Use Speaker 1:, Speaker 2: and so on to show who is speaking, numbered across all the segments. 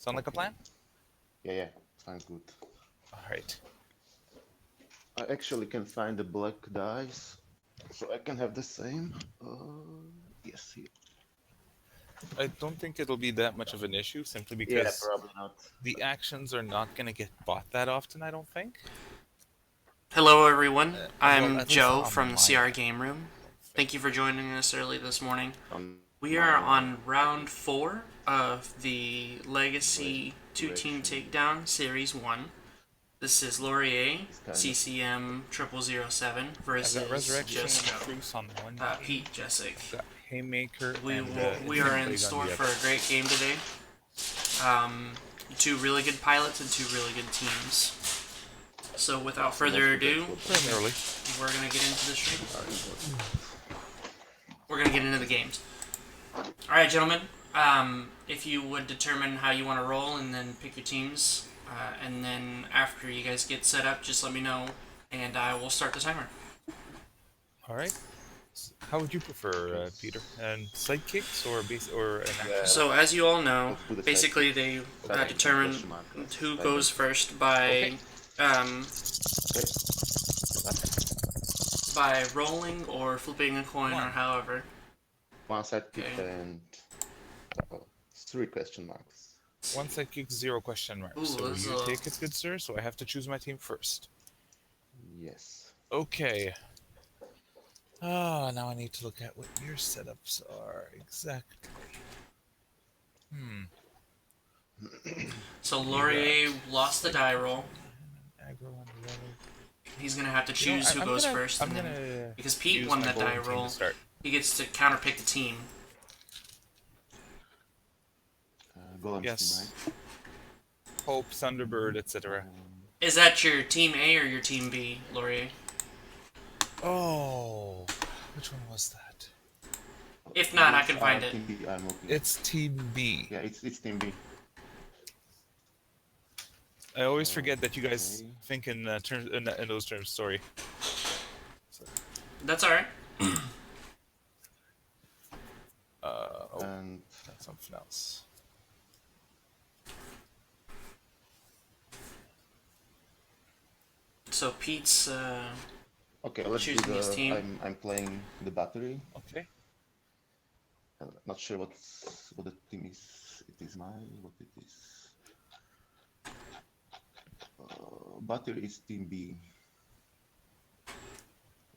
Speaker 1: Sound like a plan?
Speaker 2: Yeah, sounds good.
Speaker 1: Alright.
Speaker 2: I actually can find the black dice, so I can have the same. Yes, here.
Speaker 1: I don't think it'll be that much of an issue, simply
Speaker 2: Yeah,
Speaker 1: because
Speaker 2: probably not.
Speaker 1: the actions are not going to get bought that often, I don't think.
Speaker 3: Hello, everyone.
Speaker 1: Well,
Speaker 3: I'm
Speaker 1: at least
Speaker 3: Joe
Speaker 1: on
Speaker 3: from the
Speaker 1: my
Speaker 3: CR
Speaker 1: end.
Speaker 3: Game Room.
Speaker 1: I don't think.
Speaker 3: Thank you for joining us early this morning.
Speaker 2: On
Speaker 3: We
Speaker 2: my
Speaker 3: are
Speaker 2: end,
Speaker 3: on round 4 of the Legacy 2-Team
Speaker 2: resurrection
Speaker 3: Takedown Series 1. This is Laurier,
Speaker 2: is kind of
Speaker 3: CCM00007
Speaker 1: I've got
Speaker 3: versus
Speaker 1: Resurrection and
Speaker 3: Jezko,
Speaker 1: Truce on one team.
Speaker 3: Pete Jessic.
Speaker 1: I've got Haymaker
Speaker 3: We,
Speaker 1: and
Speaker 3: we are
Speaker 1: Insane
Speaker 3: in
Speaker 1: Plague on
Speaker 3: store
Speaker 1: the
Speaker 3: for
Speaker 1: other.
Speaker 3: a great game today. Two really good pilots and two really good teams. So without further ado,
Speaker 1: Primarily.
Speaker 3: we're going to get into the stream.
Speaker 2: are important.
Speaker 3: We're going to get into the games. Alright, gentlemen. If you would determine how you want to roll and then pick your teams, and then after you guys get set up, just let me know, and I will start the timer.
Speaker 1: Alright. How would you prefer, Peter? And sidekicks or an action?
Speaker 2: Yeah.
Speaker 3: So, as you all know,
Speaker 2: Let's do the
Speaker 3: basically they determine who goes first by by rolling or flipping a coin or however.
Speaker 2: One sidekick
Speaker 3: Okay.
Speaker 2: and 3 question marks.
Speaker 1: One sidekick, 0 question marks.
Speaker 3: Ooh,
Speaker 1: So
Speaker 3: this
Speaker 1: you
Speaker 3: is a-
Speaker 1: take it, good sir. So I have to choose my team first.
Speaker 2: Yes.
Speaker 1: Okay. Now I need to look at what your setups are exactly.
Speaker 3: So Laurier lost the die roll.
Speaker 1: Aggro on the yellow.
Speaker 3: He's gonna have to
Speaker 1: You know,
Speaker 3: choose who
Speaker 1: I'm
Speaker 3: goes
Speaker 1: gonna-
Speaker 3: first,
Speaker 1: I'm
Speaker 3: and then
Speaker 1: gonna
Speaker 3: because Pete
Speaker 1: use
Speaker 3: won
Speaker 1: my
Speaker 3: that die
Speaker 1: golden team
Speaker 3: roll,
Speaker 1: to start.
Speaker 3: he gets to counterpick the team.
Speaker 2: Golem's
Speaker 1: Yes.
Speaker 2: team, right?
Speaker 1: Hope, Thunderbird, etc.
Speaker 3: Is that your team A or your team B, Laurier?
Speaker 1: Oh, which one was that?
Speaker 3: If not, I can find it.
Speaker 2: Team B, I'm looking.
Speaker 1: It's Team B.
Speaker 2: Yeah, it's Team B.
Speaker 1: I always forget that you guys
Speaker 2: Okay.
Speaker 1: think in terms in those terms. Sorry.
Speaker 3: That's alright.
Speaker 2: And
Speaker 1: That's something else.
Speaker 3: So Pete's
Speaker 2: okay, let's do
Speaker 3: choosing his
Speaker 2: the.
Speaker 3: team.
Speaker 2: I'm playing the battery.
Speaker 1: Okay.
Speaker 2: I'm not sure what the team is. It is what it is. Battery is Team B.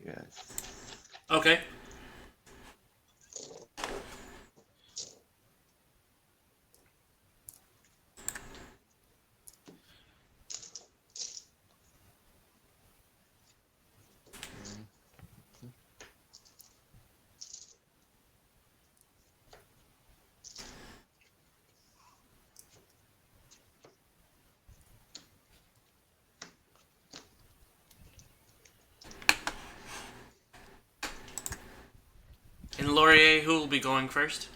Speaker 2: Yes.
Speaker 3: Okay. And Laurier, who will be going first?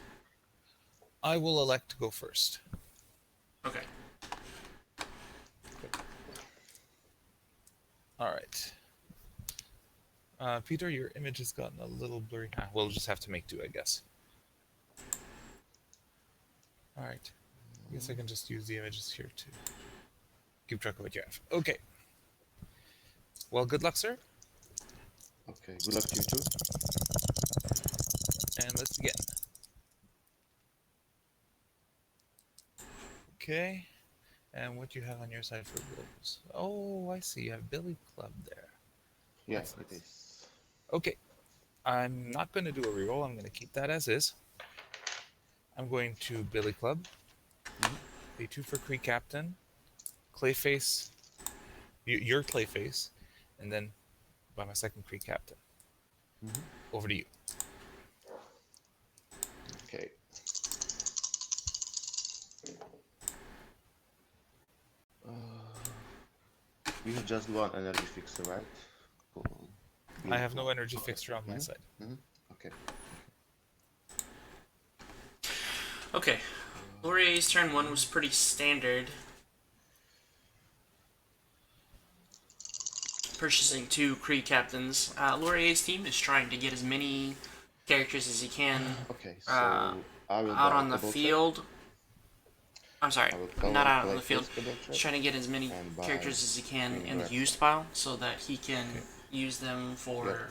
Speaker 1: I will elect to go first.
Speaker 3: Okay.
Speaker 1: All right. Peter, your image has gotten a little blurry. We'll just have to make do, I guess. All right. I guess I can just use the images here to keep track of what you have. Okay. Well, good luck, sir.
Speaker 2: Okay. Good luck to you too.
Speaker 1: And let's begin. Okay. And what do you have on your side for rules? Oh, I see. You have Billy Club there.
Speaker 2: Yes, it is.
Speaker 1: Okay. I'm not going to do a reroll. I'm going to keep that as is. I'm going to Billy Club. Pay 2 for Cree Captain. Clayface. Your Clayface. And then by my second Cree Captain. Over to you.
Speaker 2: Okay. We have just one energy fixer, right? Cool.
Speaker 1: I have no energy fixture on my side.
Speaker 2: Okay.
Speaker 3: Okay. Laurier's turn 1 was pretty standard. Purchasing 2 Kree captains. Laurier's team is trying to get as many characters as he can
Speaker 2: Okay, so I will
Speaker 3: out on the field. I'm sorry,
Speaker 2: I will
Speaker 3: not
Speaker 2: color
Speaker 3: out on the field.
Speaker 2: Clayface double
Speaker 3: He's
Speaker 2: check
Speaker 3: trying to get as many
Speaker 2: and buy
Speaker 3: characters as he can
Speaker 2: Queen
Speaker 3: in the
Speaker 2: grab
Speaker 3: used
Speaker 2: set.
Speaker 3: pile so that he can
Speaker 1: Okay.
Speaker 3: use them
Speaker 2: Yep.
Speaker 3: for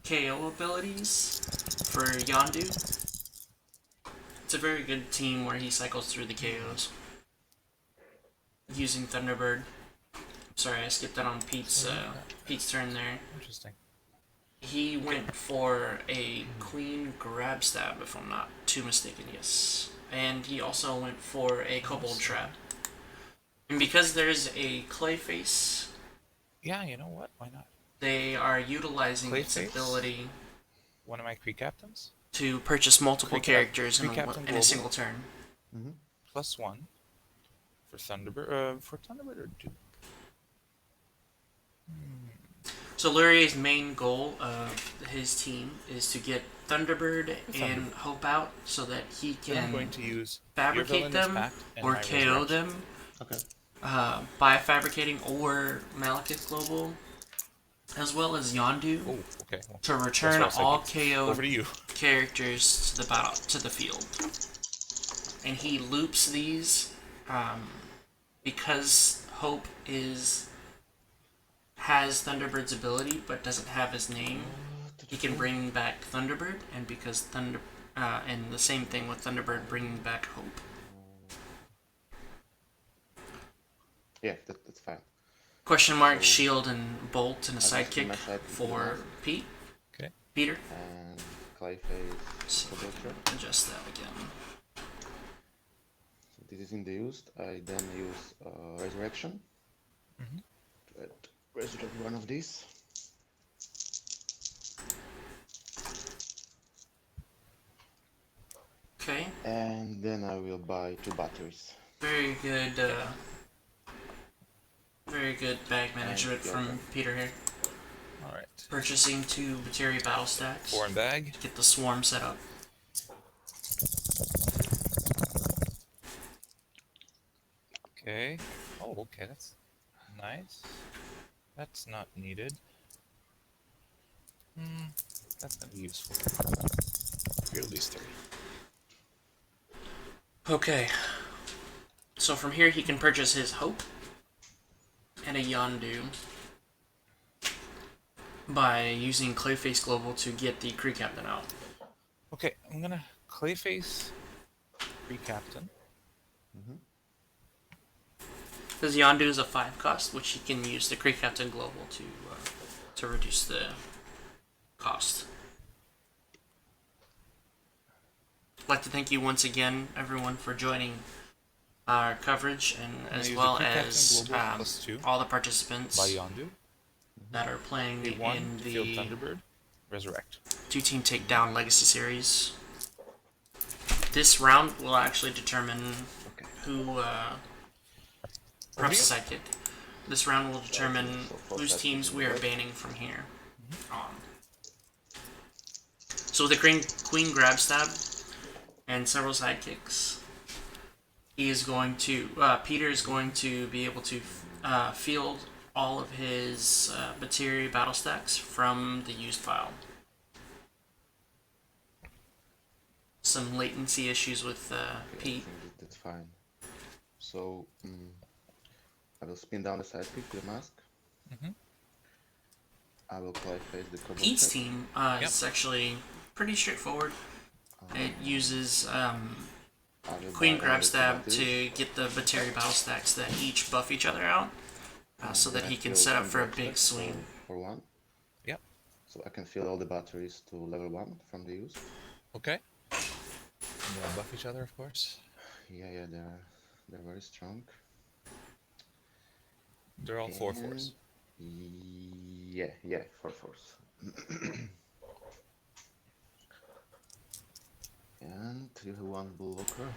Speaker 3: KO abilities for Yondu. It's a very good team where he cycles through the KOs using Thunderbird. Sorry, I skipped out on
Speaker 1: So
Speaker 3: Pete's turn there.
Speaker 1: interesting.
Speaker 3: He
Speaker 1: Okay.
Speaker 3: went for a Queen Grab Stab, if I'm not too mistaken, yes. And he also went for a Kobold Trap. And because there's a Clayface,
Speaker 1: Yeah, you know what? Why not?
Speaker 3: they are utilizing its
Speaker 1: Clayface,
Speaker 3: ability
Speaker 1: one of my Kree captains.
Speaker 3: to purchase multiple characters
Speaker 1: Kree Captain
Speaker 3: in a
Speaker 1: Global,
Speaker 3: single turn.
Speaker 2: Mm-hmm.
Speaker 1: +1 for Thunderbird. For Thunderbird or Duke?
Speaker 3: So Lurier's main goal of his team is to get Thunderbird and
Speaker 1: Thunderbird.
Speaker 3: Hope out so that he
Speaker 1: Then I'm going
Speaker 3: can
Speaker 1: to use Your
Speaker 3: fabricate
Speaker 1: Villain is
Speaker 3: them
Speaker 1: Pact and
Speaker 3: or
Speaker 1: my
Speaker 3: KO
Speaker 1: Resurrection.
Speaker 3: them
Speaker 2: Okay.
Speaker 3: by fabricating or Malekith Global, as well as Yondu,
Speaker 1: Oh, okay. Well,
Speaker 3: to
Speaker 1: that's
Speaker 3: return
Speaker 1: what I was
Speaker 3: all
Speaker 1: thinking.
Speaker 3: KO
Speaker 1: Over to you.
Speaker 3: characters to the field. And he loops these because Hope has Thunderbird's ability but doesn't have his name. He can bring back Thunderbird, and because and the same thing with Thunderbird bringing back Hope.
Speaker 2: Yeah, that's fine.
Speaker 3: Question mark,
Speaker 2: So
Speaker 3: shield, and bolt, and a
Speaker 2: I just put
Speaker 3: sidekick
Speaker 2: my sidekick to the
Speaker 3: for
Speaker 2: mask
Speaker 3: Pete.
Speaker 1: Okay.
Speaker 3: Peter.
Speaker 2: and Clayface
Speaker 3: See if
Speaker 2: double
Speaker 3: I
Speaker 2: check.
Speaker 3: can adjust that again.
Speaker 2: So this is in the used. I then use Resurrection.
Speaker 1: Mm-hmm.
Speaker 2: To resurrect one of these.
Speaker 3: Okay.
Speaker 2: And then I will buy 2 batteries.
Speaker 3: Very good. Very good bag management from Peter here.
Speaker 1: All right.
Speaker 3: Purchasing 2 Bateri battle stacks.
Speaker 1: 4 in bag.
Speaker 3: Get the swarm set up.
Speaker 1: Okay. Oh, okay. That's nice. That's not needed. That's gonna be useful. Field these 3.
Speaker 3: Okay. So from here he can purchase his Hope and a Yondu by using Clayface Global to get the Kree Captain out.
Speaker 1: Okay, I'm gonna Clayface Kree Captain.
Speaker 2: Mm-hmm.
Speaker 3: Because Yondu is a 5 cost, which he can use the Kree Captain Global to reduce the cost. I'd like to thank you once again, everyone, for joining our coverage, and as well as all the participants
Speaker 1: by Yondu.
Speaker 3: that are playing
Speaker 1: A1
Speaker 3: in
Speaker 1: to field
Speaker 3: the
Speaker 1: Thunderbird. Resurrect.
Speaker 3: 2-team takedown legacy series. This round will actually determine who perhaps a sidekick. This round will determine whose teams we are banning from here on. So with the Queen Grab Stab and several sidekicks, he is going to Peter is going to be able to field all of his Bateri battle stacks from the used file. Some latency issues with Pete.
Speaker 2: I think that's fine. So I will spin down the sidekick to the mask.
Speaker 1: Mm-hmm.
Speaker 2: I will Clayface the Kobold
Speaker 3: Pete's
Speaker 2: check.
Speaker 3: team is actually pretty straightforward. It uses Queen Grab Stab to get the Bateri battle stacks that each buff each other out, so that he can set up for a big swing.
Speaker 2: For 1.
Speaker 1: Yep.
Speaker 2: So I can fill all the batteries to level 1 from the used.
Speaker 1: Okay. And they'll buff each other, of course.
Speaker 2: Yeah, they're very strong.
Speaker 1: They're all 4/4s.
Speaker 2: Yeah, 4/4s. And you have 1 blocker.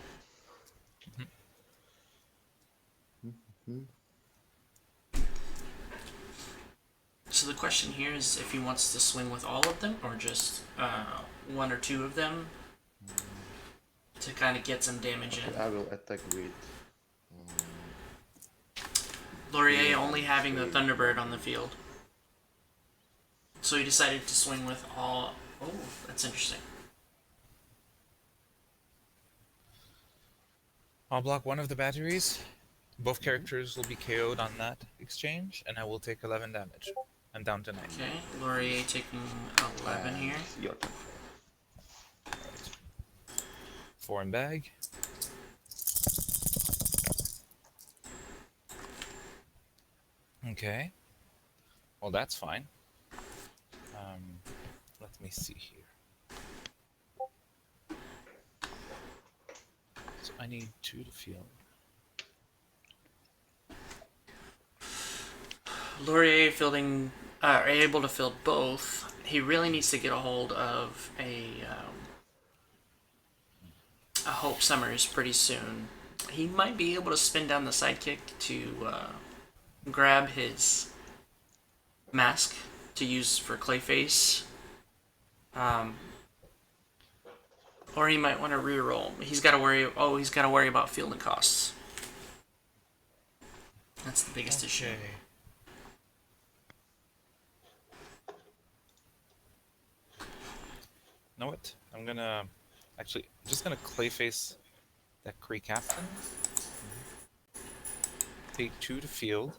Speaker 3: So the question here is if he wants to swing with all of them or just 1 or 2 of them to kind of get some damage in.
Speaker 2: I will attack with
Speaker 3: Laurier only having the Thunderbird on the field. So he decided to swing with all... Oh, that's interesting.
Speaker 1: I'll block one of the batteries. Both characters will be KO'd on that exchange, and I will take 11 damage. I'm down to 9.
Speaker 3: Okay, Laurier taking 11
Speaker 2: And
Speaker 3: here.
Speaker 2: your turn.
Speaker 1: Alright. 4 in bag. Okay. Well, that's fine. Um, let me see here. So I need 2 to field.
Speaker 3: Laurier fielding, able to field both. He really needs to get a hold of a Hope Summers pretty soon. He might be able to spin down the sidekick to grab his mask to use for Clayface. Um, or he might want to reroll. He's got to worry. Oh, he's got to worry about fielding costs. That's the biggest issue.
Speaker 1: Okay. Know what? I'm gonna actually just gonna Clayface that Kree Captain. Take 2 to field.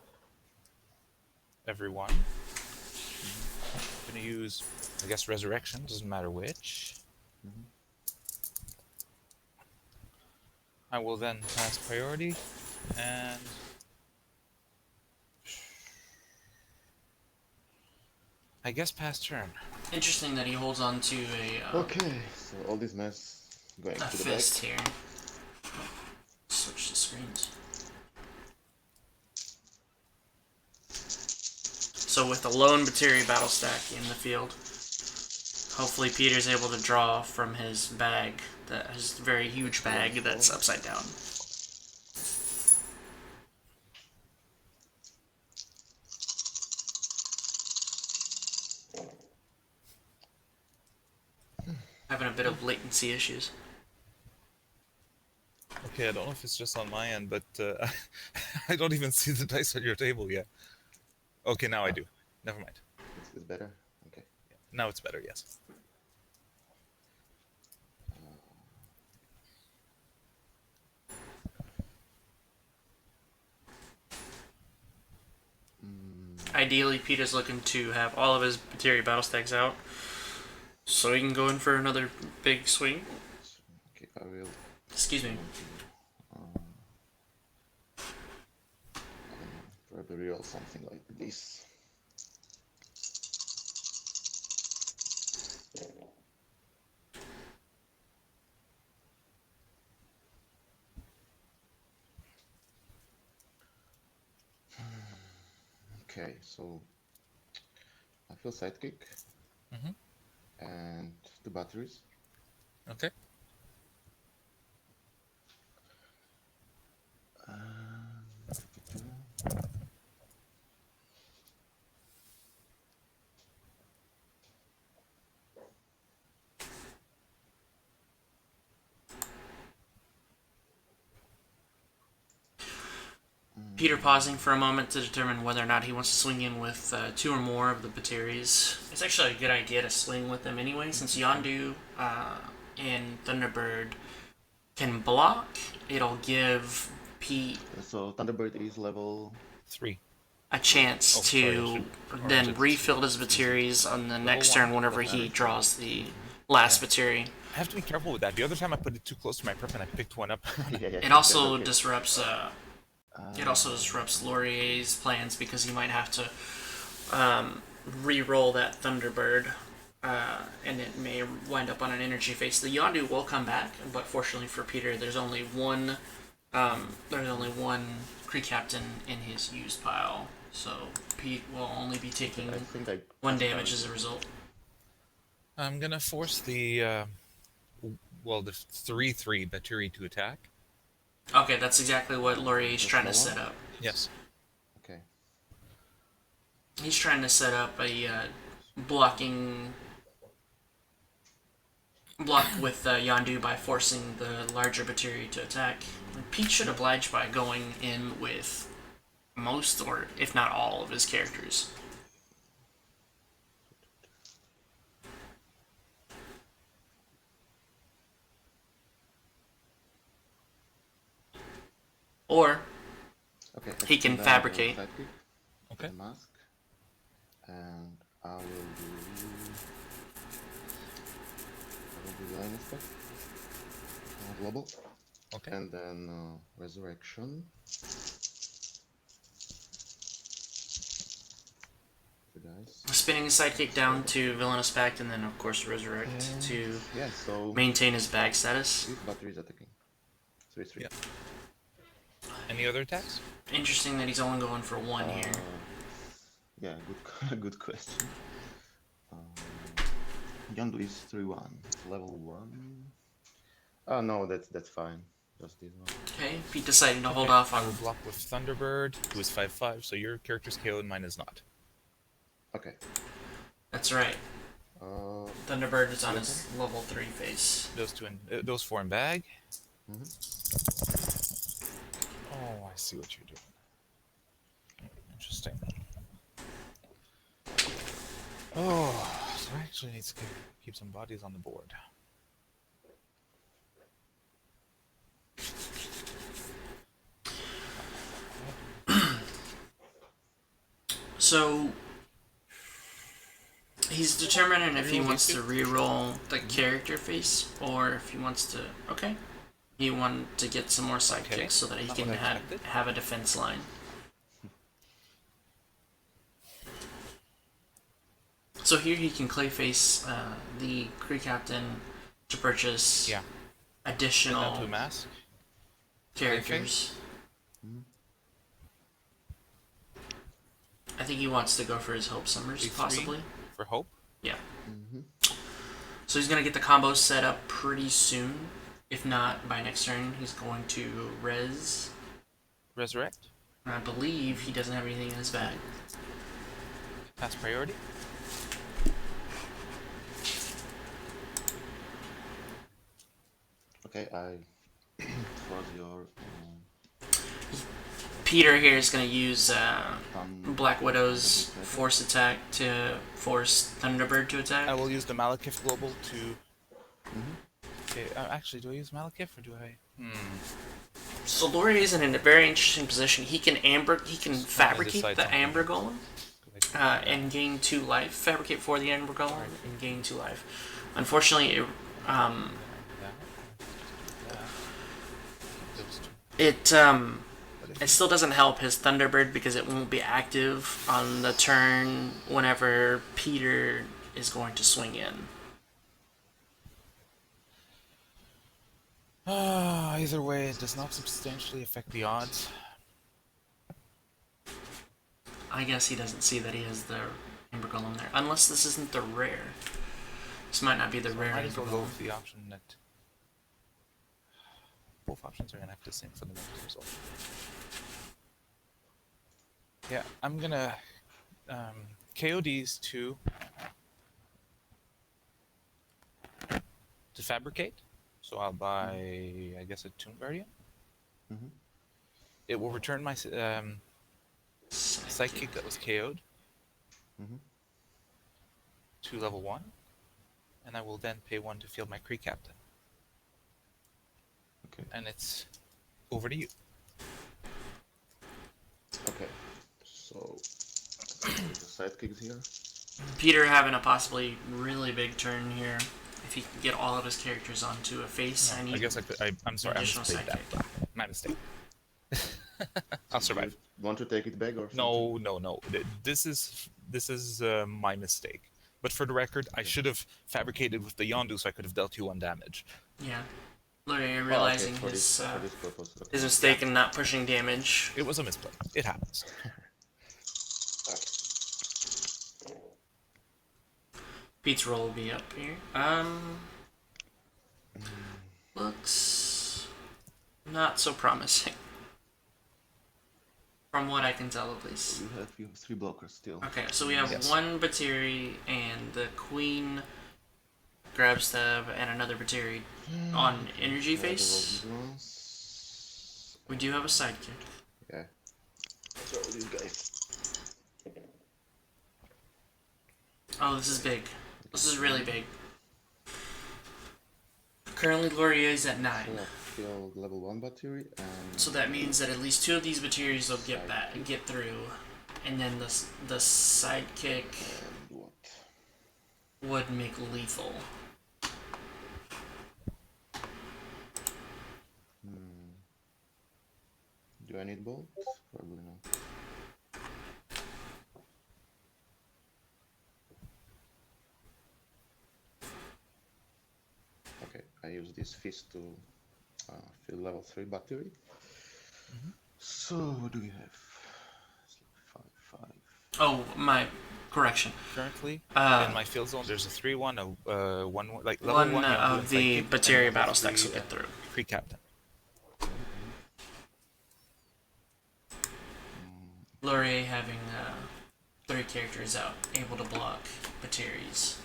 Speaker 1: Everyone. I'm gonna use, I guess, Resurrection. Doesn't matter which.
Speaker 2: Mhm.
Speaker 1: I will then pass priority and I guess pass turn.
Speaker 3: Interesting that he holds on to
Speaker 2: Okay, so all this mess going
Speaker 3: a
Speaker 2: to the back.
Speaker 3: fist here. Switch the screens. So with a lone Bateri battle stack in the field, hopefully Peter's able to draw from his bag, his very huge bag that's upside down. Having a bit of latency issues.
Speaker 1: Okay, I don't know if it's just on my end, but I don't even see the dice on your table yet. Okay, now I do. Never mind.
Speaker 2: Is better? Okay.
Speaker 1: Now it's better, yes.
Speaker 3: Ideally, Peter's looking to have all of his Bateri battle stacks out, so he can go in for another big swing.
Speaker 2: Okay, I will
Speaker 3: Excuse me.
Speaker 2: I don't know, probably reroll something like this. Okay, so I feel sidekick
Speaker 1: Mm-hmm.
Speaker 2: and 2 batteries.
Speaker 1: Okay.
Speaker 3: Peter pausing for a moment to determine whether or not he wants to swing in with 2 or more of the Bateries. It's actually a good idea to swing with them anyway, since Yondu and Thunderbird can block. It'll give Pete
Speaker 2: So Thunderbird is level
Speaker 1: 3.
Speaker 3: a chance
Speaker 1: Oh, sorry, I
Speaker 3: to
Speaker 1: should. Or is
Speaker 3: then
Speaker 1: it
Speaker 3: refill his Bateries on the
Speaker 1: level
Speaker 3: next
Speaker 1: 1?
Speaker 3: turn whenever
Speaker 2: doesn't
Speaker 3: he
Speaker 2: matter.
Speaker 3: draws the last
Speaker 1: Yeah.
Speaker 3: Bateri.
Speaker 1: I have to be careful with that. The other time I put it too close to my prep and I picked one up.
Speaker 2: Yeah,
Speaker 3: It also
Speaker 2: okay.
Speaker 3: disrupts Laurier's plans because he might have to re-roll that Thunderbird, and it may wind up on an energy face. The Yondu will come back, but fortunately for Peter, there's only one Kree Captain in his used pile, so Pete will only be taking
Speaker 2: I think I
Speaker 3: 1
Speaker 2: passed
Speaker 3: damage
Speaker 2: out.
Speaker 3: as a result.
Speaker 1: I'm gonna force the well, the 3/3 Baturi to attack.
Speaker 3: Okay, that's exactly what Laurier's
Speaker 2: The
Speaker 3: trying to
Speaker 2: small
Speaker 3: set
Speaker 2: one?
Speaker 3: up.
Speaker 1: Yes.
Speaker 2: Okay.
Speaker 3: He's trying to set up a blocking block with Yondu by forcing the larger Bateri to attack. Pete should oblige by going in with most, or if not all, of his characters. Or
Speaker 2: Okay,
Speaker 3: he can
Speaker 2: expedite the
Speaker 3: fabricate.
Speaker 2: sidekick with
Speaker 1: Okay.
Speaker 2: the mask. And I will do the line effect. Global.
Speaker 1: Okay.
Speaker 2: And then resurrection. The dice.
Speaker 3: Spinning his sidekick down to villainous pact, and then of course resurrect
Speaker 2: And
Speaker 3: to
Speaker 2: yeah, so
Speaker 3: maintain his bag status.
Speaker 2: this battery is attacking. 3-3.
Speaker 1: Yeah. Any other attacks?
Speaker 3: Interesting that he's only going for one here.
Speaker 2: Yeah, good good question. Yondu is 3-1. It's level 1. Oh no, that's fine. Just this one.
Speaker 3: Okay, Pete deciding to hold
Speaker 1: Okay.
Speaker 3: off
Speaker 1: I
Speaker 3: on.
Speaker 1: will block with Thunderbird, who is 5/5. So your character's KO'd, mine is not.
Speaker 2: Okay.
Speaker 3: That's right. Thunderbird is on
Speaker 2: Your
Speaker 3: his
Speaker 2: turn.
Speaker 3: level 3 face.
Speaker 1: Those four in bag.
Speaker 2: Mm-hmm.
Speaker 1: Oh, I see what you're doing. Interesting. Oh, so I actually need to keep some bodies on the board.
Speaker 3: So he's determining if he
Speaker 1: Reroll
Speaker 3: wants
Speaker 1: these
Speaker 3: to
Speaker 1: two?
Speaker 3: re-roll the character face or if he wants to. Okay. He wanted to get some more sidekicks
Speaker 1: Okay,
Speaker 3: so that he
Speaker 1: not
Speaker 3: can
Speaker 1: what I expected.
Speaker 3: have a defense line. So here he can clayface the Kree captain to purchase
Speaker 1: Yeah. Get down to
Speaker 3: additional
Speaker 1: a mask.
Speaker 3: characters.
Speaker 2: Mm-hmm.
Speaker 3: I think he wants to go for his Hope Summers,
Speaker 1: A3
Speaker 3: possibly.
Speaker 1: for Hope.
Speaker 3: Yeah.
Speaker 2: Mm-hmm.
Speaker 3: So he's going to get the combo set up pretty soon. If not, by next turn, he's going to
Speaker 1: Resurrect.
Speaker 3: I believe he doesn't have anything in his bag.
Speaker 1: Pass priority.
Speaker 2: Okay, I froze your
Speaker 3: Peter here is going to use Black Widow's
Speaker 2: Thunderbird attack.
Speaker 3: force attack to force Thunderbird to attack.
Speaker 1: I will use the Malekith Global to.
Speaker 2: Mm-hmm.
Speaker 1: Okay, actually, do I use Malekith or do I?
Speaker 3: So Laurie is in a very interesting position. He can fabricate
Speaker 1: decide
Speaker 3: the
Speaker 1: something.
Speaker 3: Amber Golem and gain 2 life. Fabricate for the Amber Golem and gain 2 life. Unfortunately, it still doesn't help his Thunderbird because it won't be active on the turn whenever Peter is going to swing in.
Speaker 1: Either way, it does not substantially affect the odds.
Speaker 3: I guess he doesn't see that he has the Amber Golem there. Unless this isn't the rare. This might not be the
Speaker 1: So
Speaker 3: rare
Speaker 1: I might as
Speaker 3: Amber
Speaker 1: well go
Speaker 3: Golem.
Speaker 1: with the option that both options are going to have the same fundamental result. Yeah, I'm going to KO these two to fabricate. So I'll buy, I guess, a Tomb Guardian.
Speaker 2: Mm-hmm.
Speaker 1: It will return my Psychic that was KO'd
Speaker 2: Mm-hmm.
Speaker 1: to level 1, and I will then pay 1 to field my Kree Captain.
Speaker 2: Okay.
Speaker 1: And it's over to you.
Speaker 2: Okay. So the sidekicks here.
Speaker 3: Peter having a possibly really big turn here. If he can get all of his characters onto a face,
Speaker 1: I guess I could. I'm sorry, I
Speaker 3: additional
Speaker 1: misplayed that.
Speaker 3: sidekick.
Speaker 1: My mistake. I'll survive.
Speaker 2: You want to take it back or something?
Speaker 1: No. This is my mistake. But for the record, I should have fabricated with the Yondu so I could have dealt you 1 damage.
Speaker 3: Yeah. Larry
Speaker 2: Oh, okay,
Speaker 3: realizing
Speaker 2: for
Speaker 3: his
Speaker 2: this purpose. Okay.
Speaker 3: his mistake in not pushing damage.
Speaker 1: It was a misplay. It happens.
Speaker 3: Pete's roll will be up here. Looks not so promising. From what I can tell, at least.
Speaker 2: You have 3 blockers still.
Speaker 3: Okay, so we have
Speaker 1: Yes.
Speaker 3: 1 Batiri and the Queen grab stab and another Batiri on energy face. We do have a sidekick.
Speaker 2: Yeah. So these guys.
Speaker 3: Oh, this is big. This is really big. Currently, Laurier is at 9.
Speaker 2: fill level 1 battery and...
Speaker 3: So that means that at least 2 of these materials will
Speaker 2: Sidekick.
Speaker 3: get through, and then the sidekick
Speaker 2: And what?
Speaker 3: would make lethal.
Speaker 2: Do I need bolts? Probably not. Okay, I use this fist to fill level 3 battery. So what do we have? It's like 5, 5.
Speaker 3: Oh, my correction.
Speaker 1: Currently, in
Speaker 3: Uh,
Speaker 1: my field zone, there's a 3-1, a 1, like level
Speaker 3: one
Speaker 1: 1 Yondu and
Speaker 3: of the
Speaker 1: Sidekick, and
Speaker 3: Bateria
Speaker 1: level
Speaker 3: battle stacks
Speaker 1: 3
Speaker 3: will get through.
Speaker 1: Kree Captain.
Speaker 3: Laurier having 3 characters out, able to block Baterias.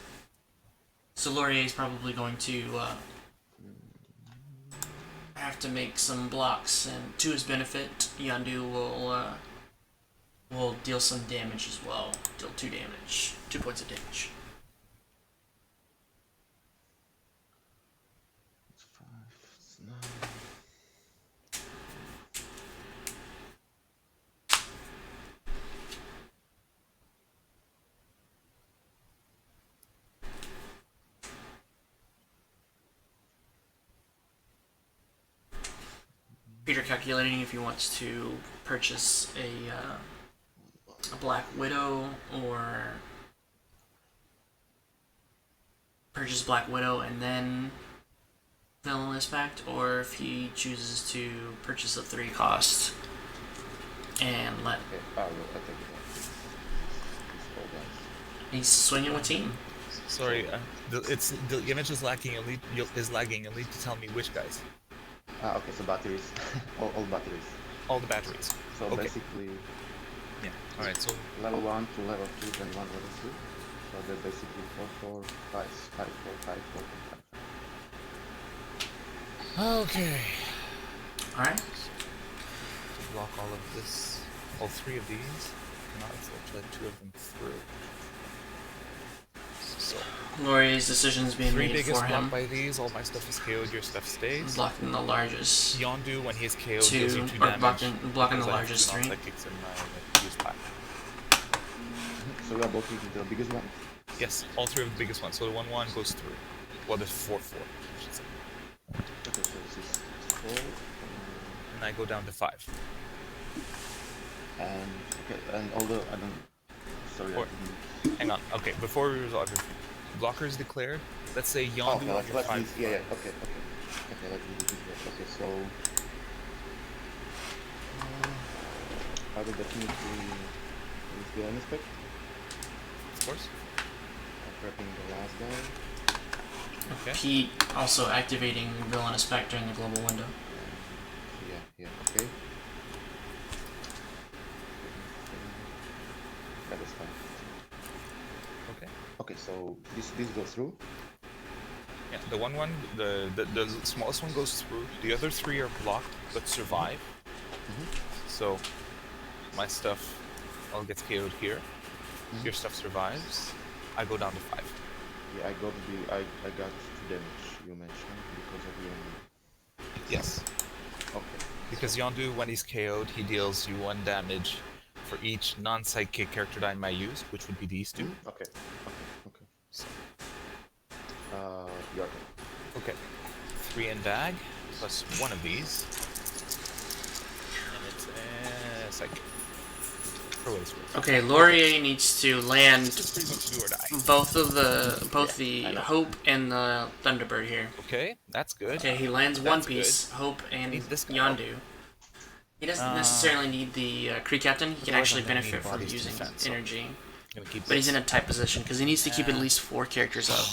Speaker 3: So Laurier is probably going to have to make some blocks, and to his benefit, Yondu will deal some damage as well. Deal 2 damage, 2 points of damage.
Speaker 2: It's 5, it's 9.
Speaker 3: Peter calculating if he wants to purchase a Black Widow or purchase Black Widow and then Villainous Pact, or if he chooses to purchase a 3 cost and let.
Speaker 2: Okay, I take it off. These old guys.
Speaker 3: He's swinging with team.
Speaker 1: Sorry, the image is lagging. You'll need to tell me which guys.
Speaker 2: Okay, so batteries. all batteries.
Speaker 1: All the batteries.
Speaker 2: So
Speaker 1: Okay.
Speaker 2: basically...
Speaker 1: Yeah, alright, so...
Speaker 2: level 1 to level 2, then 1 level 2. So they're basically 4, 4, 5, 5, 4, 5, 4, and 5.
Speaker 1: Okay.
Speaker 3: Alright.
Speaker 1: To block all of this, all 3 of these, cannot let 2 of them through. So,
Speaker 3: Laurier's decisions being
Speaker 1: 3
Speaker 3: made
Speaker 1: biggest
Speaker 3: for
Speaker 1: blocked
Speaker 3: him.
Speaker 1: by these, all my stuff is KO'd, your stuff stays.
Speaker 3: Blocking the largest.
Speaker 1: Yondu, when he is KO'd,
Speaker 3: 2,
Speaker 1: deals you 2
Speaker 3: or
Speaker 1: damage.
Speaker 3: blocking the
Speaker 1: because I have
Speaker 3: largest
Speaker 1: 2
Speaker 3: 3.
Speaker 1: non-psychics in my use pack.
Speaker 2: So we are blocking the biggest one?
Speaker 1: Yes, all 3 of the biggest ones. So the 1-1 goes through. Well, there's 4-4, I should say.
Speaker 2: Okay, so this is 4.
Speaker 1: And I go down to 5.
Speaker 2: And okay, and although I don't... Sorry, I
Speaker 1: Or,
Speaker 2: didn't...
Speaker 1: hang on, okay, before we resolve everything. Blocker is declared. Let's say Yondu
Speaker 2: okay,
Speaker 1: on
Speaker 2: let's
Speaker 1: your
Speaker 2: do
Speaker 1: 5.
Speaker 2: this. Yeah, okay. Okay, let's do this. Okay, so... I will definitely use the inspect.
Speaker 1: Of course.
Speaker 2: I'm prepping the last guy.
Speaker 1: Okay.
Speaker 3: Pete also activating Villainous Pact during the global window.
Speaker 2: Yeah, okay. That is fine.
Speaker 1: Okay.
Speaker 2: Okay, so this goes through.
Speaker 1: Yeah, the 1-1, the smallest one goes through. The other 3 are blocked, but survive. So, my stuff all gets KO'd here. Your stuff survives. I go down to 5.
Speaker 2: Yeah, I got 2 damage you mentioned because of Yondu.
Speaker 1: Yes.
Speaker 2: Okay.
Speaker 1: Because Yondu, when he's KO'd, he deals you 1 damage for each non-sidekick character die I might use, which would be these 2.
Speaker 2: Okay.
Speaker 1: So,
Speaker 2: Your turn.
Speaker 1: okay. 3 in bag, plus 1 of these. And it's a psychic. For what it's worth.
Speaker 3: Okay, Laurier needs to land
Speaker 1: It's pretty much do or die.
Speaker 3: both
Speaker 2: I
Speaker 3: the
Speaker 2: know.
Speaker 3: Hope and the Thunderbird here.
Speaker 1: Okay, that's good.
Speaker 3: Okay, he lands one
Speaker 1: That's
Speaker 3: piece, Hope and
Speaker 1: Need this guy
Speaker 3: Yondu. He doesn't necessarily need the Kree Captain. He can
Speaker 1: otherwise
Speaker 3: actually
Speaker 1: I'm gonna
Speaker 3: benefit
Speaker 1: need
Speaker 3: from
Speaker 1: bodies to
Speaker 3: using
Speaker 1: defend, so
Speaker 3: energy.
Speaker 1: I'm gonna keep
Speaker 3: But he's
Speaker 1: this.
Speaker 3: in a tight position because he needs to keep at least 4 characters up.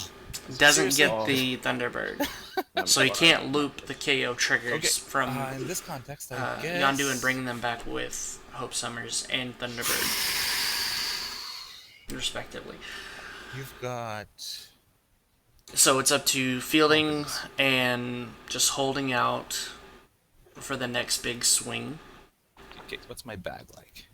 Speaker 3: Doesn't
Speaker 1: Seriously?
Speaker 3: get the Thunderbird, so he can't loop the KO triggers
Speaker 1: Okay,
Speaker 3: from
Speaker 1: in this context, I guess...
Speaker 3: Yondu and bring them back with Hope Summers and Thunderbird, respectively.
Speaker 1: You've got...
Speaker 3: So it's up to fielding and just holding out for the next big swing.
Speaker 1: Okay, what's my bag like?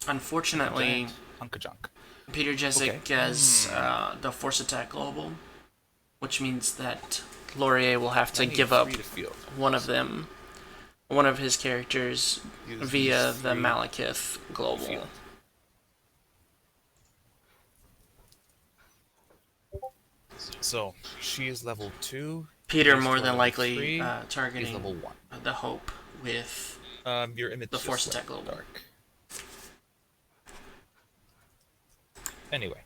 Speaker 3: Unfortunately,
Speaker 1: Hunk of junk.
Speaker 3: Peter Jezek
Speaker 1: Okay.
Speaker 3: has the Force Attack Global, which means that Laurier will have
Speaker 1: And I
Speaker 3: to
Speaker 1: need
Speaker 3: give up
Speaker 1: 3 to field.
Speaker 3: one of
Speaker 1: So
Speaker 3: them, one of his characters,
Speaker 1: use these
Speaker 3: via the
Speaker 1: 3
Speaker 3: Malekith
Speaker 1: to
Speaker 3: Global.
Speaker 1: field. So she is level 2.
Speaker 3: Peter
Speaker 1: These
Speaker 3: more
Speaker 1: two are
Speaker 3: than
Speaker 1: level
Speaker 3: likely
Speaker 1: 3. He's
Speaker 3: targeting
Speaker 1: level 1.
Speaker 3: the Hope with
Speaker 1: Your image
Speaker 3: the Force
Speaker 1: just
Speaker 3: Attack
Speaker 1: went
Speaker 3: Global.
Speaker 1: dark. Anyway.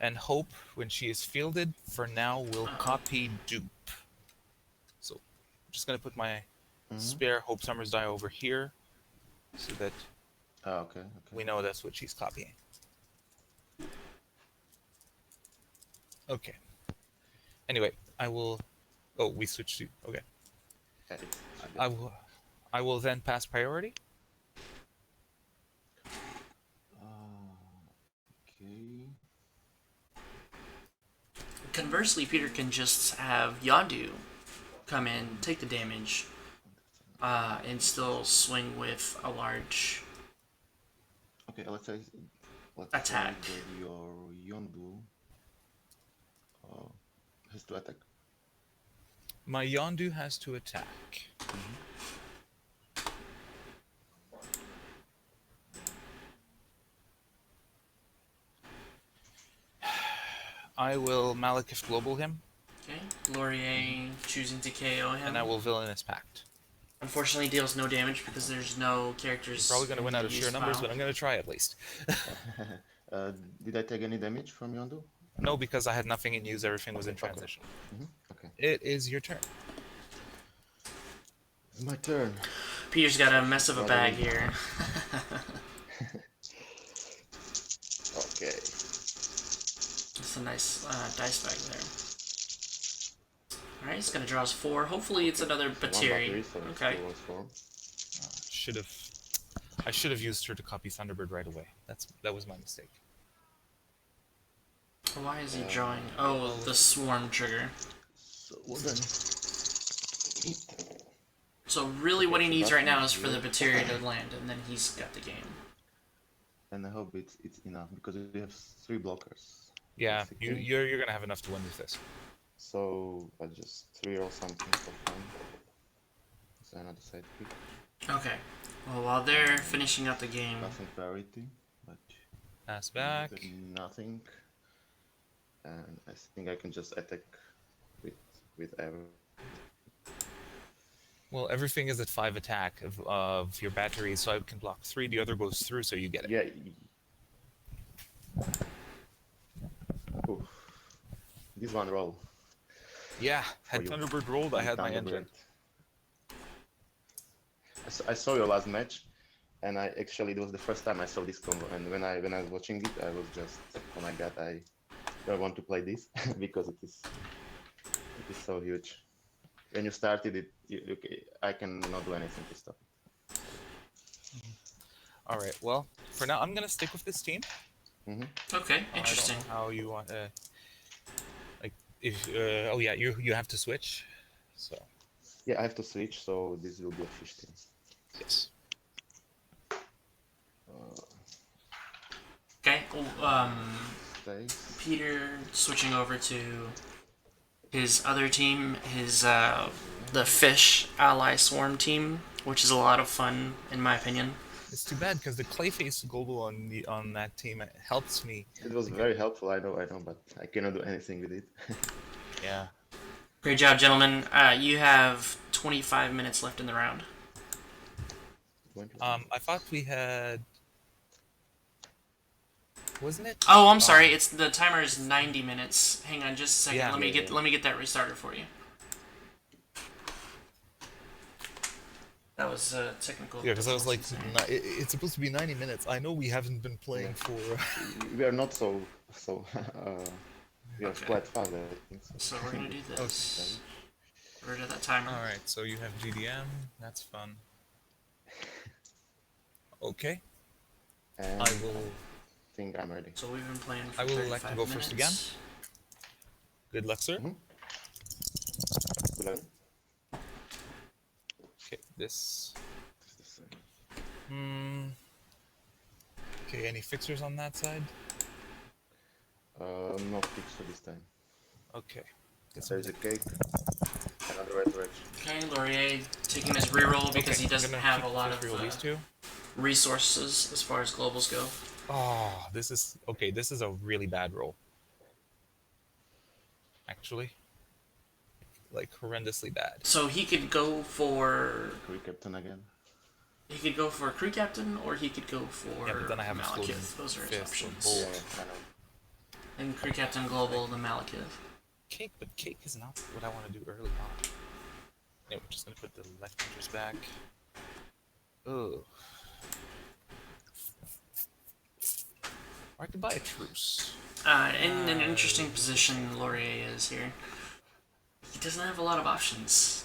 Speaker 1: And Hope, when she is fielded, for now will copy dupe. So I'm just going to put my
Speaker 2: Mm-hmm.
Speaker 1: spare Hope Summers die over here so that
Speaker 2: Ah, okay, okay.
Speaker 1: we know that's what she's copying. Okay. Anyway, I will... Oh, we switched to... Okay.
Speaker 2: Yeah, it should be
Speaker 1: I
Speaker 2: okay.
Speaker 1: will, I will then pass priority.
Speaker 2: Okay.
Speaker 3: Conversely, Peter can just have Yondu come in, take the damage, and still swing with a large
Speaker 2: Okay, let's say
Speaker 3: attack.
Speaker 2: that your Yondu uh, has to attack.
Speaker 1: My Yondu has to attack.
Speaker 2: Mm-hmm.
Speaker 1: I will Malekith Global him,
Speaker 3: Okay, Laurier choosing to KO
Speaker 1: and
Speaker 3: him.
Speaker 1: I will Villainous Pact.
Speaker 3: Unfortunately, deals no damage because there's no
Speaker 1: I'm
Speaker 3: characters
Speaker 1: probably going to
Speaker 3: in
Speaker 1: win
Speaker 3: the
Speaker 1: out of sheer
Speaker 3: use
Speaker 1: numbers,
Speaker 3: pile.
Speaker 1: but I'm going to try at least.
Speaker 2: uh, did I take any damage from Yondu?
Speaker 1: No, because I had nothing in use, everything was
Speaker 2: Okay,
Speaker 1: in
Speaker 2: okay.
Speaker 1: transition.
Speaker 2: Mm-hmm. Okay.
Speaker 1: It is your turn.
Speaker 2: My turn.
Speaker 3: Peter's got
Speaker 2: I
Speaker 3: a
Speaker 2: should
Speaker 3: mess of a
Speaker 2: probably.
Speaker 3: bag here.
Speaker 2: Okay.
Speaker 3: It's a nice dice bag there. Alright, he's gonna draw us 4. Hopefully it's another
Speaker 2: So one
Speaker 3: Batiri.
Speaker 2: battery, so it's
Speaker 3: Okay.
Speaker 2: still on swarm.
Speaker 1: Should have... I should have used her to copy Thunderbird right away. That was my mistake.
Speaker 3: Why is he drawing? Oh, the swarm trigger.
Speaker 2: So we're gonna hit.
Speaker 3: So really
Speaker 2: Okay,
Speaker 3: what he
Speaker 2: so
Speaker 3: needs right now
Speaker 2: Batman
Speaker 3: is for the
Speaker 2: here,
Speaker 3: Batiri to land, and then he's got the game.
Speaker 2: and I hope it's enough because we have 3 blockers,
Speaker 1: Yeah,
Speaker 2: basically.
Speaker 1: you're going to have enough to win with this.
Speaker 2: So I just reroll something for fun. So another sidekick.
Speaker 3: Okay. Well, while they're finishing up the game,
Speaker 2: Passing priority, but
Speaker 1: Pass
Speaker 2: we
Speaker 1: back.
Speaker 2: got nothing. And I think I can just attack with everything.
Speaker 1: Well, everything is at 5 attack of your batteries, so I can block 3. The other goes through, so you get it.
Speaker 2: Yeah. Oof. This one roll
Speaker 1: Yeah,
Speaker 2: for
Speaker 1: had
Speaker 2: you.
Speaker 1: Thunderbird rolled, I
Speaker 2: Big
Speaker 1: had my engine.
Speaker 2: Thunderbird. I saw your last match, and I actually it was the first time I saw this combo. And when I was watching it, I was just, oh my god, I want to play this because it is so huge. When you started it, I cannot do anything to stop it.
Speaker 1: All right, well, for now, I'm going to stick with this team.
Speaker 3: okay,
Speaker 1: I don't
Speaker 3: interesting.
Speaker 1: know how you want like, if, oh yeah, you have to switch, so.
Speaker 2: Yeah, I have to switch, so this will be a fish team.
Speaker 1: Yes.
Speaker 3: Okay,
Speaker 2: Stays.
Speaker 3: Peter switching over to his other team, his the fish ally swarm team, which is a lot of fun in my opinion.
Speaker 1: It's too bad because the Clayface global on that team helps me.
Speaker 2: It was very helpful, I know, but I cannot do anything with it.
Speaker 1: Yeah.
Speaker 3: Great job, gentlemen. You have 25 minutes left in the round.
Speaker 1: I thought we had. Wasn't it?
Speaker 3: Oh, I'm sorry. It's the timer is 90 minutes. Hang on, just a second.
Speaker 1: Yeah.
Speaker 3: Let me get that restarted for you. That was technical.
Speaker 1: Yeah, because I was like,
Speaker 3: difficulties there.
Speaker 1: it's supposed to be 90 minutes. I know we haven't been playing for.
Speaker 2: We are not so. We are
Speaker 3: Okay.
Speaker 2: quite fast, I think.
Speaker 3: So we're gonna do this. Get rid of that timer.
Speaker 1: All right, so you have GDM. That's fun. Okay.
Speaker 2: And
Speaker 1: I will.
Speaker 2: think I'm ready.
Speaker 3: So we've been playing for
Speaker 1: I will
Speaker 3: 35
Speaker 1: elect to go
Speaker 3: minutes.
Speaker 1: first again. Good luck, sir.
Speaker 2: Good luck.
Speaker 1: Okay, this. Okay, any fixers on that side?
Speaker 2: No fixer this time.
Speaker 1: Okay.
Speaker 2: There is a cake. Another resurrection.
Speaker 3: Okay, Laurier taking his reroll because
Speaker 1: Okay,
Speaker 3: he
Speaker 1: I'm
Speaker 3: doesn't
Speaker 1: gonna
Speaker 3: have a lot
Speaker 1: just
Speaker 3: of
Speaker 1: reroll these two.
Speaker 3: resources as far as globals go.
Speaker 1: Oh, this is okay. This is a really bad roll, actually, like horrendously bad.
Speaker 3: So he could go for
Speaker 2: Crew captain again.
Speaker 3: crew captain, or he could go
Speaker 1: Yeah, but
Speaker 3: for
Speaker 1: then I have exploding
Speaker 3: Malekith. Those are his
Speaker 1: fist or
Speaker 3: options.
Speaker 2: Yeah,
Speaker 1: bolt.
Speaker 2: I know.
Speaker 3: And crew captain global, the Malekith.
Speaker 1: Cake, but cake is not what I want to do early on. Anyway, we're just gonna put the left hunters back. Ugh. Or I could buy a truce.
Speaker 3: In an interesting position, Laurier is here. He doesn't have a lot of options.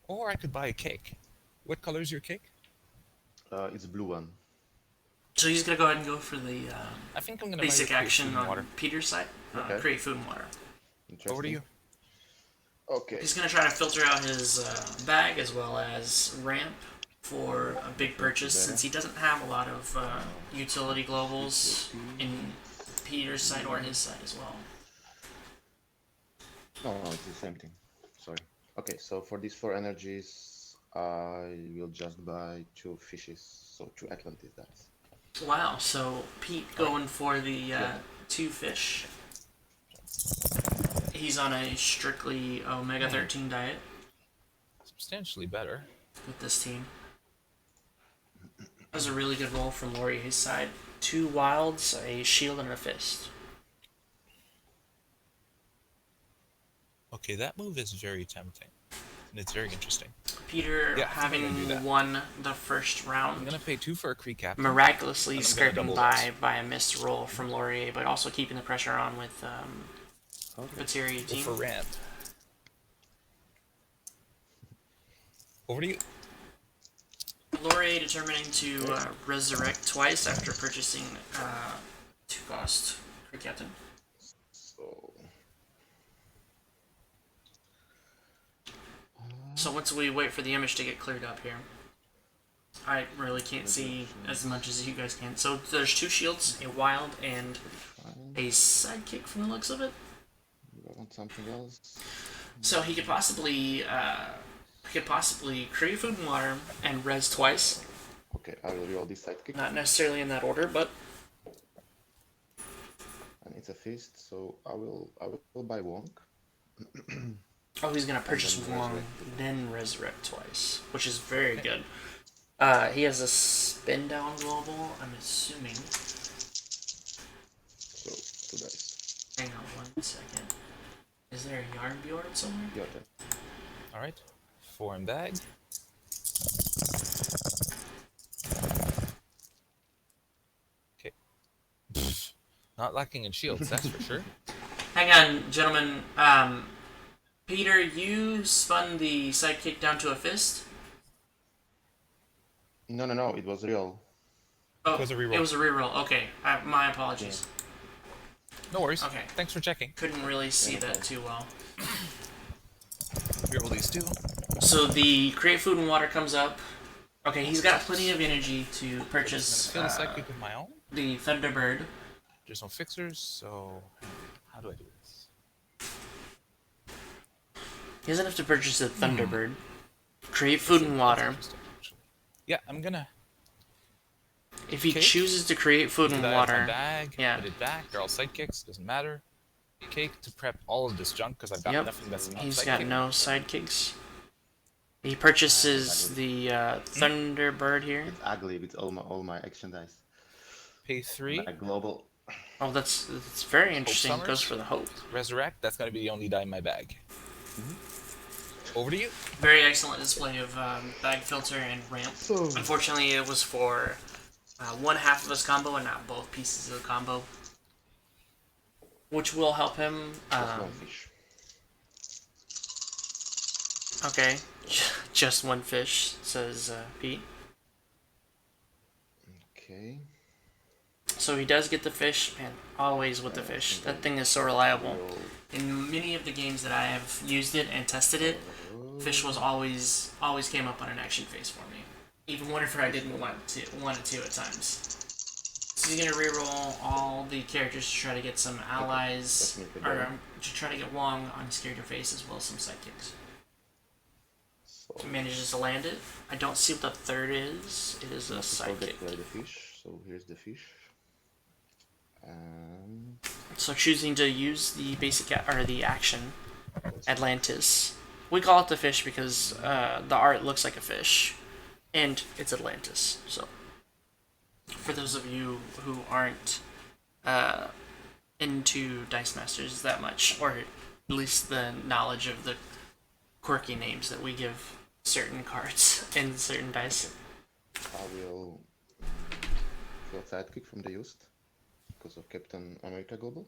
Speaker 1: Or I could buy a cake. What color is your cake?
Speaker 2: It's blue one.
Speaker 3: So he's gonna go ahead and go for the
Speaker 1: I think I'm gonna buy
Speaker 3: basic
Speaker 1: your create food
Speaker 3: action
Speaker 1: and water.
Speaker 3: on Peter's side.
Speaker 2: Okay.
Speaker 3: Create food and water.
Speaker 1: Over to
Speaker 2: Interesting.
Speaker 1: you.
Speaker 2: Okay.
Speaker 3: He's gonna try to filter out his bag as well as ramp for a big purchase, since he doesn't have a lot of utility globals in Peter's side or his side as well.
Speaker 2: No, it's the same thing. Sorry. Okay, so for these 4 energies, I will just buy 2 fishes, so 2 Atlantis dice.
Speaker 3: Wow, so Pete going for the 2 fish. He's on a strictly omega 13 diet
Speaker 1: Substantially better.
Speaker 3: with this team. That was a really good roll from Laurier's side. 2 wilds, a shield, and a fist.
Speaker 1: Okay, that move is very tempting. And it's very interesting.
Speaker 3: Peter,
Speaker 1: Yeah, I think I'm gonna do
Speaker 3: having
Speaker 1: that.
Speaker 3: won the first
Speaker 1: I'm
Speaker 3: round,
Speaker 1: gonna pay 2 for a Cree captain.
Speaker 3: miraculously
Speaker 1: and I'm gonna
Speaker 3: scraping
Speaker 1: double
Speaker 3: by a missed roll from Laurier, but also keeping the pressure on with
Speaker 2: Okay.
Speaker 3: Bateri
Speaker 1: Go
Speaker 3: team.
Speaker 1: for Rand. Over to you.
Speaker 3: Laurier determining to resurrect twice after purchasing 2-cost Crew Captain.
Speaker 2: So.
Speaker 3: So once we wait for the image to get cleared up here, I really can't see as much as you guys can. So there's 2 shields, a wild, and
Speaker 2: Fine.
Speaker 3: a sidekick from the looks of it.
Speaker 2: Do I want something else?
Speaker 3: So he could possibly create food and water and res twice.
Speaker 2: Okay, I will roll this sidekick.
Speaker 3: Not necessarily in that order, but
Speaker 2: And it's a fist, so I will buy Wonk.
Speaker 3: oh, he's gonna purchase
Speaker 2: then
Speaker 3: one,
Speaker 2: resurrect.
Speaker 3: then resurrect twice, which is very good. He has a spin down global. I'm assuming.
Speaker 2: So 2 dice.
Speaker 3: Hang on 1 second. Is there a yarn Bjorn somewhere?
Speaker 2: Your turn.
Speaker 1: Alright. 4 in bag. Okay. Not lacking in shields, that's for sure.
Speaker 3: Hang on, gentlemen. Peter, you spun the sidekick down to a fist.
Speaker 2: No, it was real.
Speaker 3: Oh,
Speaker 1: It was a reroll.
Speaker 3: It was a reroll. Okay, my apologies.
Speaker 1: No worries.
Speaker 3: Okay.
Speaker 1: Thanks for checking.
Speaker 3: Couldn't really see that too well.
Speaker 1: Reroll these 2.
Speaker 3: So the create food and water comes up. Okay, he's got plenty of energy to purchase
Speaker 1: I'm gonna fill the sidekick with my own.
Speaker 3: the Thunderbird.
Speaker 1: There's no fixers, so how do I do this?
Speaker 3: He doesn't have to purchase the Thunderbird. Create food and water.
Speaker 1: Interesting, actually. Yeah, I'm gonna
Speaker 3: If he
Speaker 1: Cake?
Speaker 3: chooses to create food and
Speaker 1: put that out of my
Speaker 3: water,
Speaker 1: bag,
Speaker 3: yeah.
Speaker 1: put it back. They're all sidekicks, doesn't matter. Cake to prep all of this junk because I've got
Speaker 3: Yep.
Speaker 1: nothing that's not
Speaker 3: He's
Speaker 1: sidekick.
Speaker 3: got no sidekicks. He purchases the Thunderbird here.
Speaker 2: It's ugly with all my action dice.
Speaker 1: Pay 3.
Speaker 2: My global.
Speaker 3: Oh, that's very interesting.
Speaker 1: Summers?
Speaker 3: Goes for the hope.
Speaker 1: Resurrect. That's gonna be the only die in my bag. Over to you.
Speaker 3: Very excellent display of bag filter and ramp.
Speaker 2: So.
Speaker 3: Unfortunately, it was for one half of his combo and not both pieces of the combo, which will help him.
Speaker 2: Just 1 fish.
Speaker 3: Okay, just 1 fish, says Pete.
Speaker 2: Okay.
Speaker 3: So he does get the fish, and always with the fish. That thing is so reliable.
Speaker 2: Roll.
Speaker 3: In many of the games that I have used it and tested it, fish was always came up on an action phase for me, even whenever I didn't want it to at times. He's gonna reroll all the characters to try to get some
Speaker 2: Okay, let's
Speaker 3: allies,
Speaker 2: make a
Speaker 3: or
Speaker 2: go.
Speaker 3: to try to get Wong on his character face as well as some sidekicks.
Speaker 2: So,
Speaker 3: Manages to land it. I don't see what the third is. It is a
Speaker 2: not to forget
Speaker 3: sidekick.
Speaker 2: the fish. So here's the fish. And
Speaker 3: So choosing to use the basic or the action
Speaker 2: that's right.
Speaker 3: Atlantis. We call it the fish because the art looks like a fish, and it's Atlantis. So for those of you who aren't uh, into Dice Masters that much, or at least the knowledge of the quirky names that we give certain cards and certain dice.
Speaker 2: Okay, I will field sidekick from the used because of Captain America Global.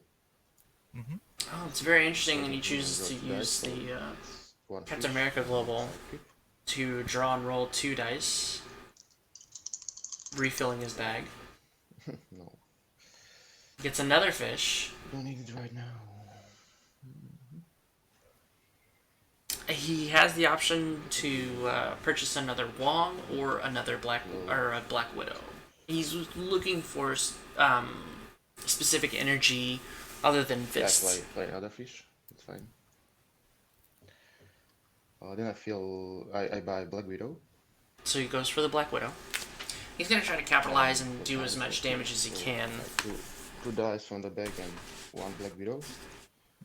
Speaker 1: Mm-hmm.
Speaker 3: Oh, it's very interesting, and
Speaker 2: Doesn't
Speaker 3: he
Speaker 2: even
Speaker 3: chooses
Speaker 2: draw
Speaker 3: to
Speaker 2: two dice,
Speaker 3: use
Speaker 2: so
Speaker 3: the
Speaker 2: it's one
Speaker 3: Captain
Speaker 2: fish
Speaker 3: America
Speaker 2: and one
Speaker 3: Global
Speaker 2: sidekick.
Speaker 3: to draw and roll 2 dice, refilling his bag.
Speaker 2: No,
Speaker 3: Gets another fish.
Speaker 2: don't need it right now.
Speaker 3: He has the option to purchase another Wong or another Black
Speaker 2: Well,
Speaker 3: or a Black Widow. He's looking for specific energy other than
Speaker 2: yeah,
Speaker 3: fists.
Speaker 2: play another fish. It's fine. Then I buy Black Widow.
Speaker 3: So he goes for the Black Widow. He's gonna try to capitalize and
Speaker 2: Put
Speaker 3: do
Speaker 2: my
Speaker 3: as much
Speaker 2: okay.
Speaker 3: damage as he
Speaker 2: So
Speaker 3: can.
Speaker 2: like two dice from the bag and one Black Widow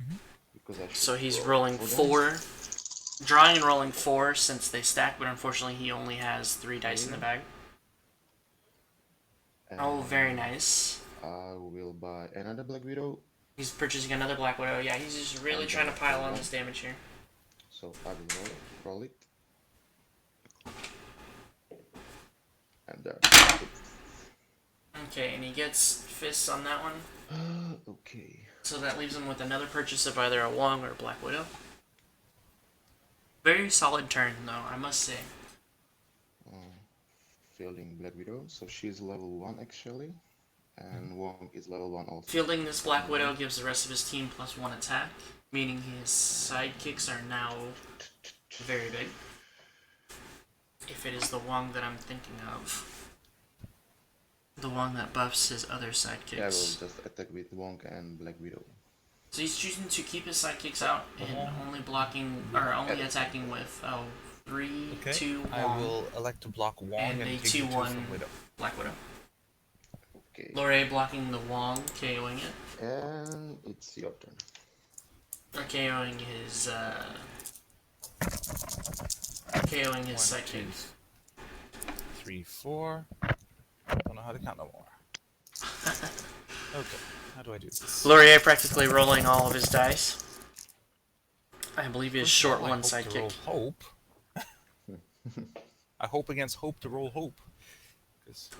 Speaker 1: Mm-hmm.
Speaker 2: because I should
Speaker 3: So he's
Speaker 2: roll
Speaker 3: rolling
Speaker 2: 4 dice.
Speaker 3: drawing and rolling 4 since they stack, but unfortunately he only has 3 dice in the
Speaker 2: Okay.
Speaker 3: bag. Oh, very
Speaker 2: And
Speaker 3: nice.
Speaker 2: I will buy another Black Widow.
Speaker 3: He's purchasing another Black Widow. Yeah, he's just really
Speaker 2: And
Speaker 3: trying
Speaker 2: then
Speaker 3: to
Speaker 2: I
Speaker 3: pile
Speaker 2: fill
Speaker 3: on
Speaker 2: one.
Speaker 3: this damage here.
Speaker 2: So I will roll it, and there.
Speaker 3: Okay, and he gets fists on that one.
Speaker 2: Okay.
Speaker 3: So that leaves him with another purchase of either a Wong or a Black Widow. Very solid turn, though, I must say.
Speaker 2: Fielding Black Widow, so she's level 1 actually, and Wong is level 1 also.
Speaker 3: Fielding this Black Widow gives the rest of his team +1 attack, meaning his sidekicks are now very big. If it is the Wong that I'm thinking of. The Wong that buffs his other sidekicks.
Speaker 2: Yeah, I will just attack with Wong and Black Widow.
Speaker 3: So he's choosing to keep his sidekicks out and only blocking, or only attacking with 3,
Speaker 1: Okay.
Speaker 3: 2, Wong.
Speaker 1: I will elect to block Wong
Speaker 3: And
Speaker 1: and
Speaker 3: a
Speaker 1: take the 2
Speaker 3: 2-1
Speaker 1: from Widow.
Speaker 3: Black Widow.
Speaker 2: Okay.
Speaker 3: Laurier blocking the Wong, KOing it.
Speaker 2: And it's your turn.
Speaker 3: Or KOing his sidekick.
Speaker 1: 3, 4. Don't know how to count no more. Okay, how do I do this?
Speaker 3: Laurier practically rolling all of his dice. I believe his
Speaker 1: First of
Speaker 3: short
Speaker 1: all, I
Speaker 3: one
Speaker 1: hope to
Speaker 3: sidekick.
Speaker 1: roll hope. I hope against hope to roll hope.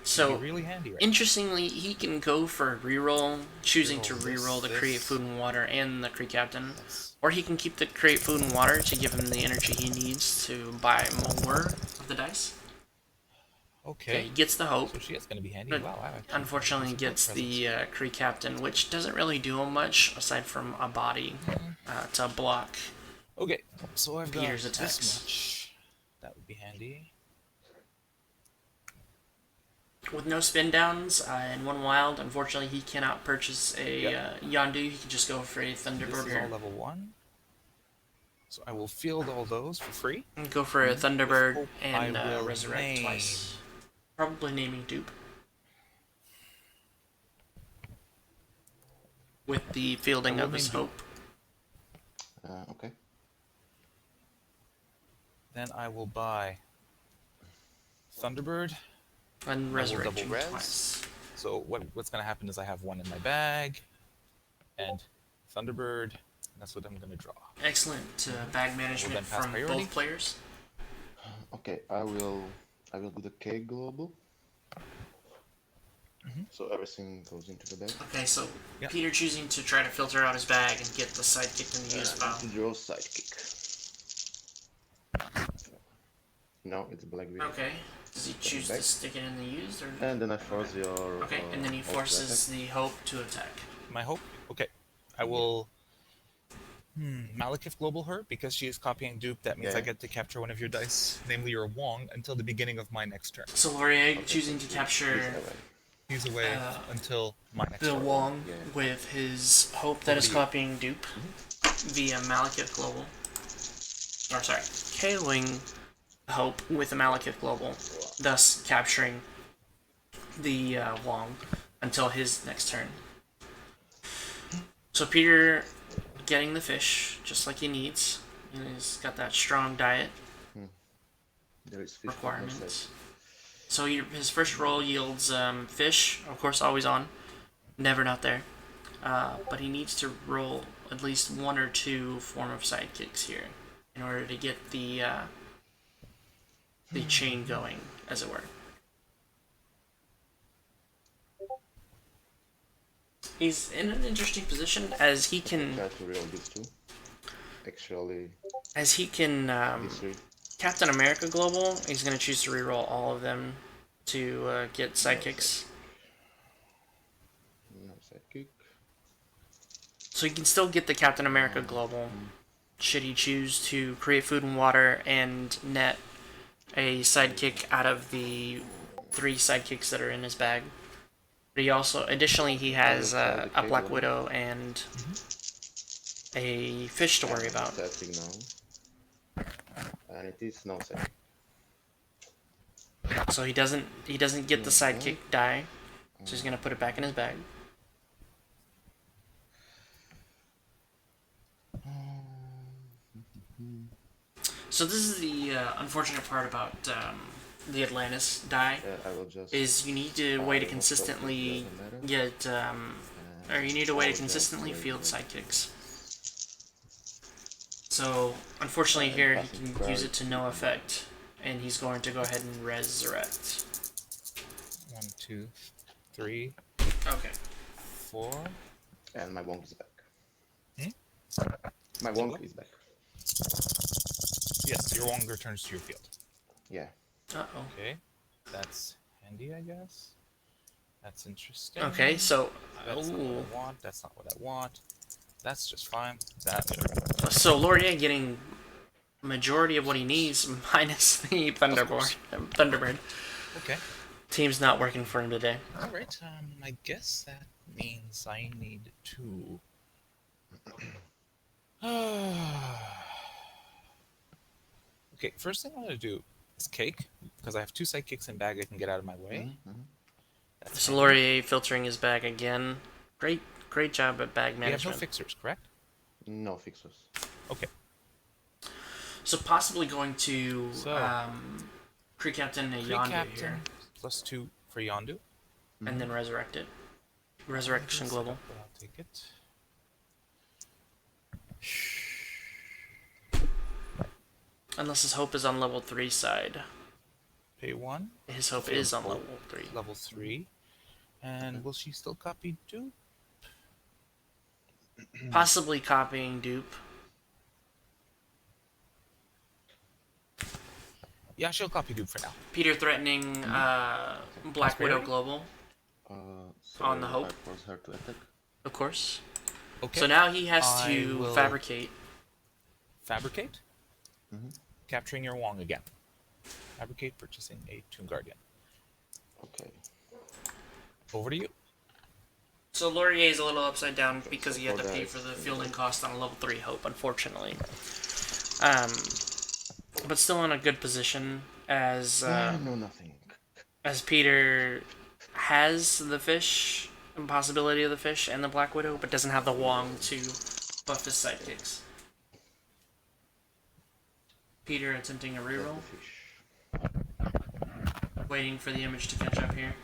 Speaker 3: So,
Speaker 1: really handy right
Speaker 3: interestingly, he can go for a reroll, choosing to
Speaker 1: Reroll
Speaker 3: reroll the
Speaker 1: this.
Speaker 3: Create Food and Water and the Cree Captain.
Speaker 1: Yes.
Speaker 3: Or he can keep the Create Food and Water to give him the energy he needs to buy more of the dice. Okay, he
Speaker 1: Okay.
Speaker 3: gets the Hope.
Speaker 1: So she is going to be handy.
Speaker 3: But
Speaker 1: Wow. I actually
Speaker 3: unfortunately,
Speaker 1: have
Speaker 3: gets
Speaker 1: some
Speaker 3: the Cree Captain, which doesn't really do him much aside from a body to block.
Speaker 1: presents. Okay. So I've got
Speaker 3: Peter's attacks.
Speaker 1: this much. That would be handy.
Speaker 3: With no spin downs and 1 wild, unfortunately, he cannot purchase a Yondu. He can just go for a
Speaker 1: This is all
Speaker 3: Thunderbird
Speaker 1: level 1. So I will field all those for free.
Speaker 3: and go for a Thunderbird
Speaker 1: hope
Speaker 3: and
Speaker 1: I will
Speaker 3: resurrect
Speaker 1: name.
Speaker 3: twice. Probably naming Dupe. With the fielding
Speaker 1: I will
Speaker 3: of his
Speaker 1: name
Speaker 3: Hope.
Speaker 2: Okay.
Speaker 1: Then I will buy Thunderbird.
Speaker 3: And
Speaker 1: I will
Speaker 3: resurrect
Speaker 1: double
Speaker 3: him
Speaker 1: res.
Speaker 3: twice.
Speaker 1: So what's going to happen is I have 1 in my bag, and Thunderbird, and that's what I'm going to draw.
Speaker 3: Excellent bag
Speaker 1: then
Speaker 3: management
Speaker 1: pass
Speaker 3: from
Speaker 1: priority.
Speaker 3: both players.
Speaker 2: Okay, I will do the K global. So everything goes into the bag.
Speaker 3: Okay, so
Speaker 1: Yep.
Speaker 3: Peter choosing to try to filter out his bag and get the sidekick in the use pile.
Speaker 2: Draw sidekick. No, it's Black Widow.
Speaker 3: Okay. Does he choose to stick it in the used or?
Speaker 2: And then I force your.
Speaker 3: Okay, and then he
Speaker 2: Hope to
Speaker 3: forces the Hope to attack.
Speaker 1: My hope? Okay. I will Malekith Global her because she is copying dupe. That means
Speaker 2: Yeah.
Speaker 1: I get to capture 1 of your dice, namely your Wong, until the beginning of my next turn.
Speaker 3: So Laurier
Speaker 2: Okay,
Speaker 3: choosing
Speaker 2: so
Speaker 3: to
Speaker 2: this
Speaker 3: capture
Speaker 2: ally.
Speaker 1: He's away until my next
Speaker 3: Bill
Speaker 1: turn.
Speaker 3: Wong
Speaker 2: Yeah.
Speaker 3: with his hope that
Speaker 1: Over
Speaker 3: is
Speaker 1: to you.
Speaker 3: copying dupe via Malekith Global. Or sorry, KOing hope with a Malekith Global, thus capturing the Wong until his next turn. So Peter getting the fish just like he needs. He's got that strong diet
Speaker 2: Hmm. There is fish, but no side.
Speaker 3: requirement. So his first roll yields fish, of course, always on, never not there. But he needs to roll at least one or two form of sidekicks here in order to get the chain going, as it were. He's in an interesting position
Speaker 2: Okay, try to roll these two. Actually,
Speaker 3: as he can
Speaker 2: these three.
Speaker 3: Captain America Global. He's going to choose to reroll all of them to get
Speaker 2: No
Speaker 3: sidekicks.
Speaker 2: sidekick. No sidekick.
Speaker 3: So he can still get the Captain America
Speaker 2: Um,
Speaker 3: Global
Speaker 2: hmm.
Speaker 3: should he choose to create food and water and net a sidekick out of the three sidekicks that are in his bag. But he also, additionally, he
Speaker 2: I will
Speaker 3: has
Speaker 2: try the
Speaker 3: a
Speaker 2: K
Speaker 3: Black
Speaker 2: global
Speaker 3: Widow and a fish to worry
Speaker 2: and
Speaker 3: about.
Speaker 2: sidekick now. And it is no sidekick.
Speaker 3: So he doesn't get the sidekick
Speaker 2: Okay.
Speaker 3: die. So he's gonna put it back in
Speaker 2: Uh,
Speaker 3: his bag. So this is the unfortunate part about the Atlantis die
Speaker 2: I will just.
Speaker 3: is you need to way to
Speaker 2: I most of it
Speaker 3: consistently
Speaker 2: doesn't matter.
Speaker 3: get or you need a
Speaker 2: I
Speaker 3: way to
Speaker 2: will just
Speaker 3: consistently
Speaker 2: wait,
Speaker 3: field
Speaker 2: wait.
Speaker 3: sidekicks. So unfortunately
Speaker 2: And
Speaker 3: here he
Speaker 2: passing
Speaker 3: can use
Speaker 2: card.
Speaker 3: it to no effect, and he's going to go ahead and resurrect.
Speaker 1: 1, 2, 3,
Speaker 3: Okay.
Speaker 1: 4.
Speaker 2: And my wonk is back.
Speaker 1: Hmm?
Speaker 2: My
Speaker 1: Still
Speaker 2: wonk
Speaker 1: going?
Speaker 2: is back.
Speaker 1: Yes, your Wong returns to your field.
Speaker 2: Yeah.
Speaker 3: Uh-oh.
Speaker 1: Okay, that's handy, I guess. That's interesting.
Speaker 3: Okay, so
Speaker 1: That's not what I want. That's not what I want. That's just fine. That.
Speaker 3: so Laurier getting majority of what he needs minus the
Speaker 1: Of course.
Speaker 3: Thunderbird.
Speaker 1: Okay.
Speaker 3: Team's not working for him today.
Speaker 1: All right. I guess that means I need to. Okay. First thing I'm gonna do is cake because I have two sidekicks in bag I can get out of my way. That's
Speaker 3: So
Speaker 1: handy.
Speaker 3: Laurier filtering his bag again. Great job at bag
Speaker 1: We have no
Speaker 3: management.
Speaker 1: fixers, correct?
Speaker 2: No fixers.
Speaker 1: Okay.
Speaker 3: So possibly going to
Speaker 1: So
Speaker 3: Crew Captain a
Speaker 1: Kree
Speaker 3: Yondu here,
Speaker 1: Captain +2 for Yondu.
Speaker 3: and then resurrect it. Resurrection Global.
Speaker 1: But I'll take it.
Speaker 3: Unless his hope is on level 3 side.
Speaker 1: Pay 1.
Speaker 3: His hope
Speaker 2: Field
Speaker 3: is on
Speaker 2: hope.
Speaker 3: level 3.
Speaker 1: Level 3. And
Speaker 2: Okay.
Speaker 1: will she still copy Dupe?
Speaker 3: Possibly copying dupe.
Speaker 1: Yeah, she'll copy Dupe for now.
Speaker 3: Peter threatening Black Widow
Speaker 1: Prosperity?
Speaker 3: Global
Speaker 2: So
Speaker 3: on the
Speaker 2: I
Speaker 3: hope,
Speaker 2: force her to attack.
Speaker 3: of course.
Speaker 1: Okay.
Speaker 3: So now he has
Speaker 1: I
Speaker 3: to
Speaker 1: will
Speaker 3: fabricate.
Speaker 1: fabricate,
Speaker 2: Mm-hmm.
Speaker 1: capturing your Wong again. Fabricate, purchasing a Tomb Guardian.
Speaker 2: Okay.
Speaker 1: Over to you.
Speaker 3: So Laurier is a little upside down
Speaker 2: Okay,
Speaker 3: because
Speaker 2: so
Speaker 3: he had to
Speaker 2: for
Speaker 3: pay
Speaker 2: that,
Speaker 3: for the
Speaker 2: it's
Speaker 3: fielding cost on a level 3 hope, unfortunately. Um, but still in a good position
Speaker 2: no nothing.
Speaker 3: as Peter has the fish, impossibility of the fish and the Black Widow, but doesn't have the Wong to buff his sidekicks. Peter attempting a
Speaker 2: Just
Speaker 3: reroll,
Speaker 2: the fish.
Speaker 3: waiting for the image to catch up here.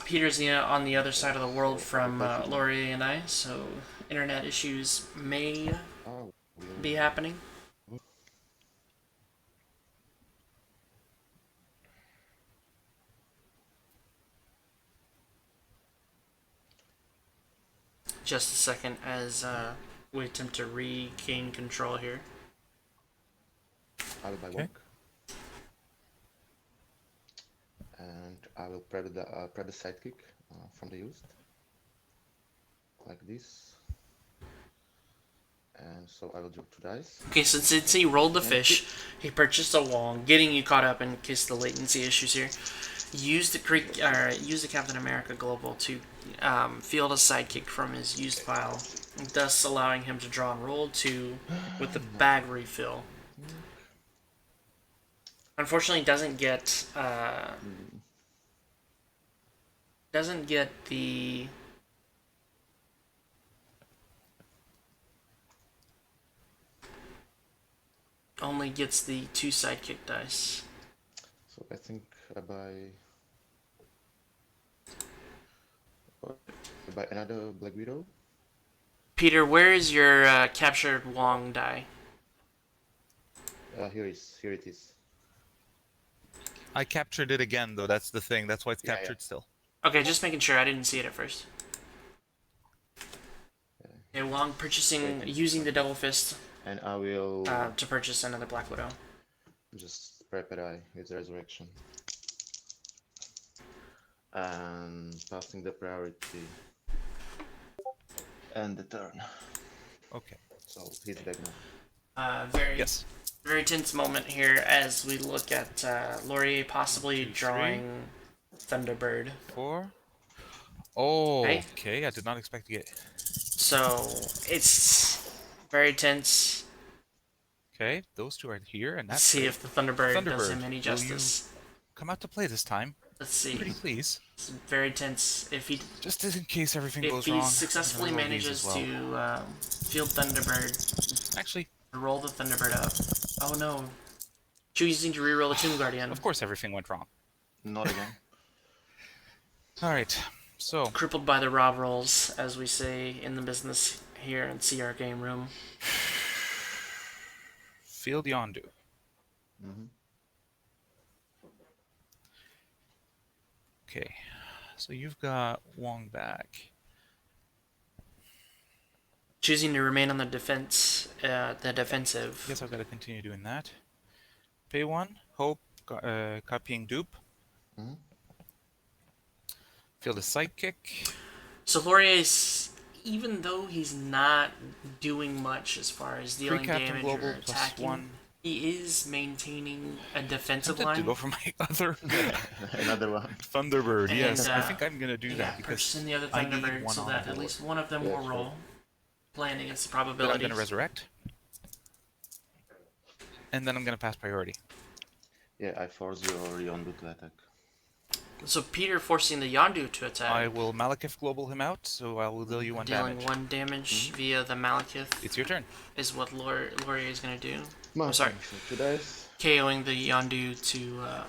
Speaker 3: Peter's on the other side of the world
Speaker 2: So I will
Speaker 3: from
Speaker 2: place it now.
Speaker 3: Laurier and I, so internet issues may
Speaker 2: Oh,
Speaker 3: be happening. Just a second as we attempt to regain control here.
Speaker 2: I will buy
Speaker 1: Okay.
Speaker 2: wonk. And I will prep the sidekick from the used. Like this. And so I will draw 2 dice
Speaker 3: Okay, so since he rolled the
Speaker 2: and
Speaker 3: fish,
Speaker 2: keep.
Speaker 3: he purchased a wong, getting you caught up in case the latency issues here. Use the Captain America Global to field a sidekick from his used pile, thus allowing him to draw and roll two with the bag
Speaker 2: Nothing.
Speaker 3: refill.
Speaker 2: Nothing.
Speaker 3: Unfortunately,
Speaker 2: Mm,
Speaker 3: doesn't get the only gets the two sidekick dice.
Speaker 2: so I think I buy another Black Widow.
Speaker 3: Peter, where is your captured Wong die?
Speaker 2: Here it is.
Speaker 1: I captured it again, though. That's the thing. That's why it's
Speaker 2: Yeah, yeah.
Speaker 1: captured still.
Speaker 3: Okay, just making sure. I didn't see it at first. Okay, Wong purchasing,
Speaker 2: Waiting
Speaker 3: using
Speaker 2: for
Speaker 3: the
Speaker 2: it.
Speaker 3: double fist
Speaker 2: And I will
Speaker 3: to purchase another Black Widow.
Speaker 2: just prepare with Resurrection. And passing the priority. And the turn.
Speaker 1: Okay.
Speaker 2: So he's back now.
Speaker 3: Very,
Speaker 1: Yes.
Speaker 3: very tense moment here as we look at Laurier
Speaker 1: 1,
Speaker 3: possibly
Speaker 1: 2, 3,
Speaker 3: drawing Thunderbird.
Speaker 1: 4. Oh,
Speaker 3: Okay,
Speaker 1: okay. I did not expect to get.
Speaker 3: so it's very tense.
Speaker 1: Okay, those two are here, and
Speaker 3: Let's
Speaker 1: that's
Speaker 3: see
Speaker 1: great.
Speaker 3: if the Thunderbird does
Speaker 1: Thunderbird,
Speaker 3: him any
Speaker 1: will you
Speaker 3: justice.
Speaker 1: come out to play this time?
Speaker 3: Let's see.
Speaker 1: Pretty please.
Speaker 3: It's very tense.
Speaker 1: Just in case everything
Speaker 3: If
Speaker 1: goes
Speaker 3: he
Speaker 1: wrong, I'm gonna
Speaker 3: successfully
Speaker 1: roll these as
Speaker 3: manages
Speaker 1: well.
Speaker 3: to field Thunderbird,
Speaker 1: Actually,
Speaker 3: roll the Thunderbird up. Oh no. Choosing to reroll the Tomb Guardian.
Speaker 1: of course everything went wrong.
Speaker 2: Not again.
Speaker 1: Alright, so
Speaker 3: Crippled by the Rob rolls, as we say in the business here in CR Game Room.
Speaker 1: field Yondu.
Speaker 2: Mm-hmm.
Speaker 1: Okay, so you've got Wong back.
Speaker 3: Choosing to remain on the defensive.
Speaker 1: Guess I've got to continue doing that. Pay 1, hope, copying dupe.
Speaker 2: Mm-hmm.
Speaker 1: Field a sidekick.
Speaker 3: So Laurier's, even though he's not doing much as far as
Speaker 1: Free
Speaker 3: dealing
Speaker 1: Captain
Speaker 3: damage
Speaker 1: Global
Speaker 3: or
Speaker 1: plus
Speaker 3: attacking,
Speaker 1: 1.
Speaker 3: he is maintaining a defensive
Speaker 1: Tempted to
Speaker 3: line.
Speaker 1: go for my other
Speaker 2: Another one.
Speaker 1: Thunderbird.
Speaker 3: And,
Speaker 1: Yes, I think I'm gonna do
Speaker 3: yeah,
Speaker 1: that
Speaker 3: purchasing
Speaker 1: because
Speaker 3: the other
Speaker 1: I need
Speaker 3: Thunderbird
Speaker 1: one
Speaker 3: so
Speaker 1: on the
Speaker 3: that at
Speaker 1: board.
Speaker 3: least one of them
Speaker 2: Yeah,
Speaker 3: will
Speaker 2: sure.
Speaker 3: roll, playing against the
Speaker 1: Then I'm
Speaker 3: probabilities.
Speaker 1: gonna resurrect, and then I'm gonna pass priority.
Speaker 2: Yeah, I force your Yondu to attack.
Speaker 3: So Peter forcing the Yondu to attack.
Speaker 1: I will Malekith Global him out, so I will deal you 1
Speaker 3: Dealing
Speaker 1: damage.
Speaker 3: 1 damage via the Malekith
Speaker 1: It's your turn.
Speaker 3: is what Laurier is going to do.
Speaker 2: My
Speaker 3: I'm sorry,
Speaker 2: turn, so 2 dice.
Speaker 3: KOing the Yondu to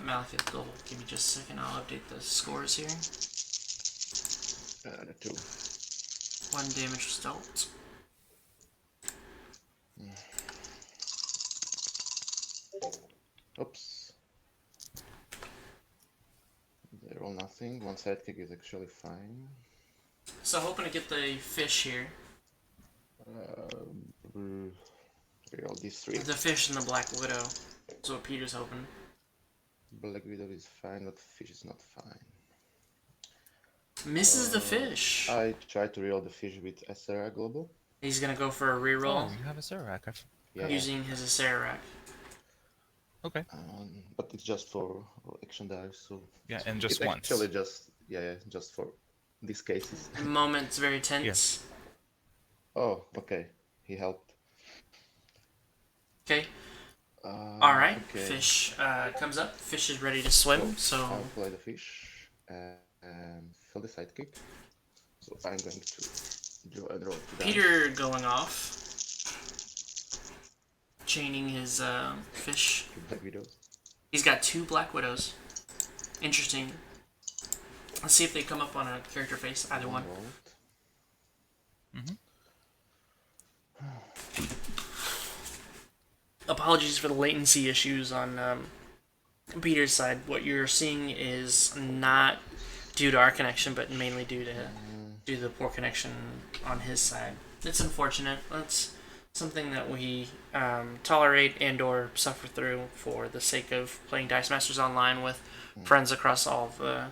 Speaker 3: Malekith Global. Give me just a second, I'll update the scores here.
Speaker 2: The 2.
Speaker 3: 1 damage was dealt.
Speaker 2: Oops. They roll nothing. One sidekick is actually fine.
Speaker 3: So hoping to get the fish here.
Speaker 2: Reroll these 3.
Speaker 3: The fish and the Black Widow. That's what Peter's hoping.
Speaker 2: Black Widow is fine, but fish is not fine.
Speaker 3: Misses the fish.
Speaker 2: I tried to reroll the fish with SRA Global.
Speaker 3: He's going to go for a reroll
Speaker 1: Oh, you have a Serac.
Speaker 2: Yeah,
Speaker 3: using his Acerac.
Speaker 1: Okay.
Speaker 2: but it's just for action dice, so
Speaker 1: Yeah, and just
Speaker 2: it's
Speaker 1: once.
Speaker 2: actually just for these cases.
Speaker 3: Moment's very tense.
Speaker 1: Yes.
Speaker 2: Oh, okay. He helped.
Speaker 3: Okay. Alright,
Speaker 2: Okay.
Speaker 3: fish comes up. Fish is ready to swim, so
Speaker 2: I'll play the fish and fill the sidekick. So I'm going to draw and roll 2 dice.
Speaker 3: Peter going off. Chaining his fish.
Speaker 2: 2 Black Widows.
Speaker 3: He's got 2 Black Widows. Interesting. Let's see if they come up on a character face, either one.
Speaker 2: Rolled.
Speaker 3: Apologies for the latency issues on Peter's side. What you're seeing is not due to our connection, but mainly due to the poor connection on his side. It's unfortunate. That's something that we tolerate and or suffer through for the sake of playing Dice Masters online with friends across all the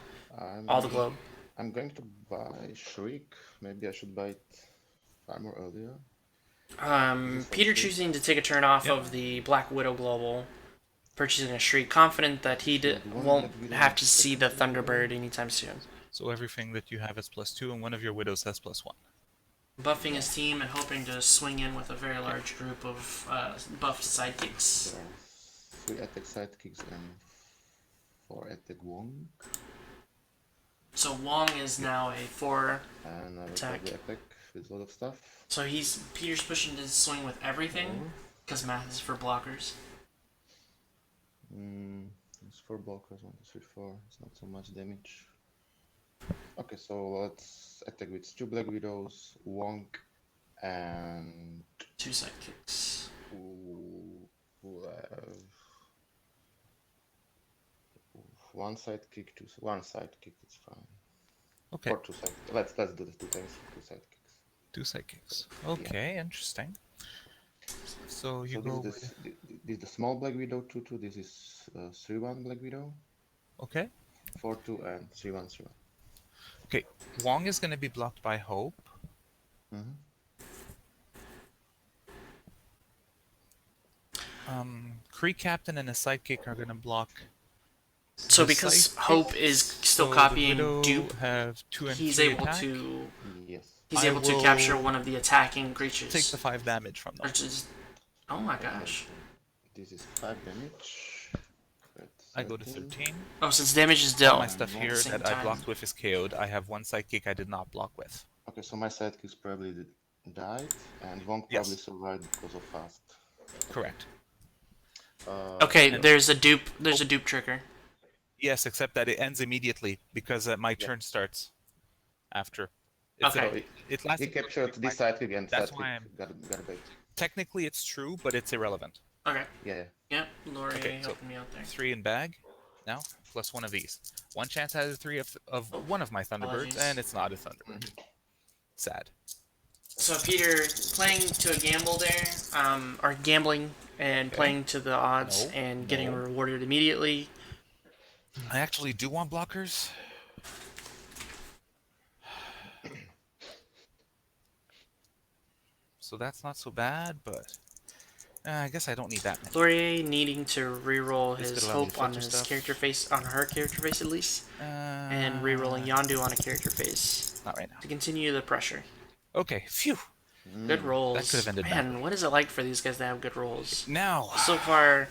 Speaker 3: globe.
Speaker 2: I'm going to buy Shriek. Maybe I should buy it far more earlier. This is
Speaker 3: Peter
Speaker 2: H3.
Speaker 3: choosing to take a turn off
Speaker 1: Yep.
Speaker 3: of the Black Widow Global, purchasing a Shriek, confident that he
Speaker 2: Shield 1,
Speaker 3: won't
Speaker 2: Black Widow
Speaker 3: have
Speaker 2: on
Speaker 3: to see the
Speaker 2: secondary row.
Speaker 3: Thunderbird anytime soon.
Speaker 1: So everything that you have is +2, and one of your widows has +1.
Speaker 3: Buffing
Speaker 2: Yeah.
Speaker 3: his team and hoping to swing in with a very
Speaker 1: Okay.
Speaker 3: large group of buffed sidekicks.
Speaker 2: There are 3 attack sidekicks and 4 attack Wong.
Speaker 3: So Wong is
Speaker 1: Yep.
Speaker 3: now a 4
Speaker 2: And I will
Speaker 3: attack.
Speaker 2: probably attack with a lot of stuff.
Speaker 3: So Peter's pushing to swing with everything,
Speaker 2: Oh.
Speaker 3: because math is for blockers.
Speaker 2: It's 4 blockers, 1, 2, 3, 4. It's not so much damage. Okay, so let's attack with 2 Black Widows, Wong, and
Speaker 3: 2 sidekicks.
Speaker 2: we'll have 1 sidekick, 1 sidekick, it's fine.
Speaker 1: Okay.
Speaker 2: Or 2 sidekicks. Let's do the 2 times 2 sidekicks.
Speaker 1: 2 sidekicks. Okay, yeah. Interesting. So you
Speaker 2: So
Speaker 1: go
Speaker 2: this
Speaker 1: with...
Speaker 2: is the small Black Widow 2-2. This is 3-1 Black Widow.
Speaker 1: Okay.
Speaker 2: 4-2 and 3-1 3-1.
Speaker 1: Okay. Wong is going to be blocked by Hope.
Speaker 2: Mm-hmm.
Speaker 1: Kree Captain and a sidekick are going to block
Speaker 3: So
Speaker 1: the
Speaker 3: because
Speaker 1: sidekick.
Speaker 3: Hope is still
Speaker 1: So the
Speaker 3: copying
Speaker 1: widow
Speaker 3: dupe,
Speaker 1: have 2 and
Speaker 3: he's
Speaker 1: 3
Speaker 3: able
Speaker 1: attack.
Speaker 3: to
Speaker 2: Yes.
Speaker 3: he's
Speaker 1: I
Speaker 3: able to capture
Speaker 1: will
Speaker 3: one of the attacking
Speaker 1: take
Speaker 3: creatures.
Speaker 1: the 5 damage from them.
Speaker 3: Which is, oh my
Speaker 2: Okay.
Speaker 3: gosh.
Speaker 2: This is 5 damage. That's
Speaker 1: I go to
Speaker 2: 13.
Speaker 1: 13.
Speaker 3: Oh, since damage is
Speaker 1: All
Speaker 3: dealt
Speaker 1: my
Speaker 2: And
Speaker 1: stuff
Speaker 3: at the
Speaker 1: here
Speaker 3: same
Speaker 1: that I
Speaker 3: time.
Speaker 1: blocked with is KO'd. I have 1 sidekick I did not block with.
Speaker 2: Okay, so my sidekicks probably died, and Wong probably
Speaker 1: Yes.
Speaker 2: survived because of fast.
Speaker 1: Correct.
Speaker 3: Okay,
Speaker 1: And-
Speaker 3: there's a dupe trigger.
Speaker 1: Yes, except that it ends immediately because my
Speaker 2: Yeah.
Speaker 1: turn starts after. It's
Speaker 3: Okay.
Speaker 2: So
Speaker 1: it
Speaker 2: he
Speaker 1: lasts
Speaker 2: captured this sidekick, and
Speaker 1: That's
Speaker 2: sidekick
Speaker 1: why I'm...
Speaker 2: got bait.
Speaker 1: Technically, it's true, but it's irrelevant.
Speaker 3: Okay.
Speaker 2: Yeah.
Speaker 3: Yep, Lori
Speaker 1: Okay, so
Speaker 3: helping me out there.
Speaker 1: 3 in bag now, plus 1 of these. 1 chance out of 3 of one of my Thunderbirds,
Speaker 3: Apologies.
Speaker 1: and it's not a Thunderbird. Sad.
Speaker 3: So Peter playing to a gamble there, or gambling and
Speaker 1: Okay.
Speaker 3: playing to the odds
Speaker 1: No,
Speaker 3: and getting
Speaker 1: no.
Speaker 3: rewarded immediately.
Speaker 1: I actually do want blockers. So that's not so bad, but I guess I don't need that many.
Speaker 3: Laurier needing to reroll
Speaker 1: This
Speaker 3: his
Speaker 1: could allow me to
Speaker 3: hope on
Speaker 1: filter
Speaker 3: his
Speaker 1: stuff.
Speaker 3: character face, on her character face at least, and rerolling Yondu on a character face
Speaker 1: Not right now.
Speaker 3: to continue the pressure.
Speaker 1: Okay, phew.
Speaker 3: Good rolls.
Speaker 1: That could have ended
Speaker 3: Man,
Speaker 1: badly.
Speaker 3: what is it like for these guys to have good rolls?
Speaker 1: Now,
Speaker 3: So far,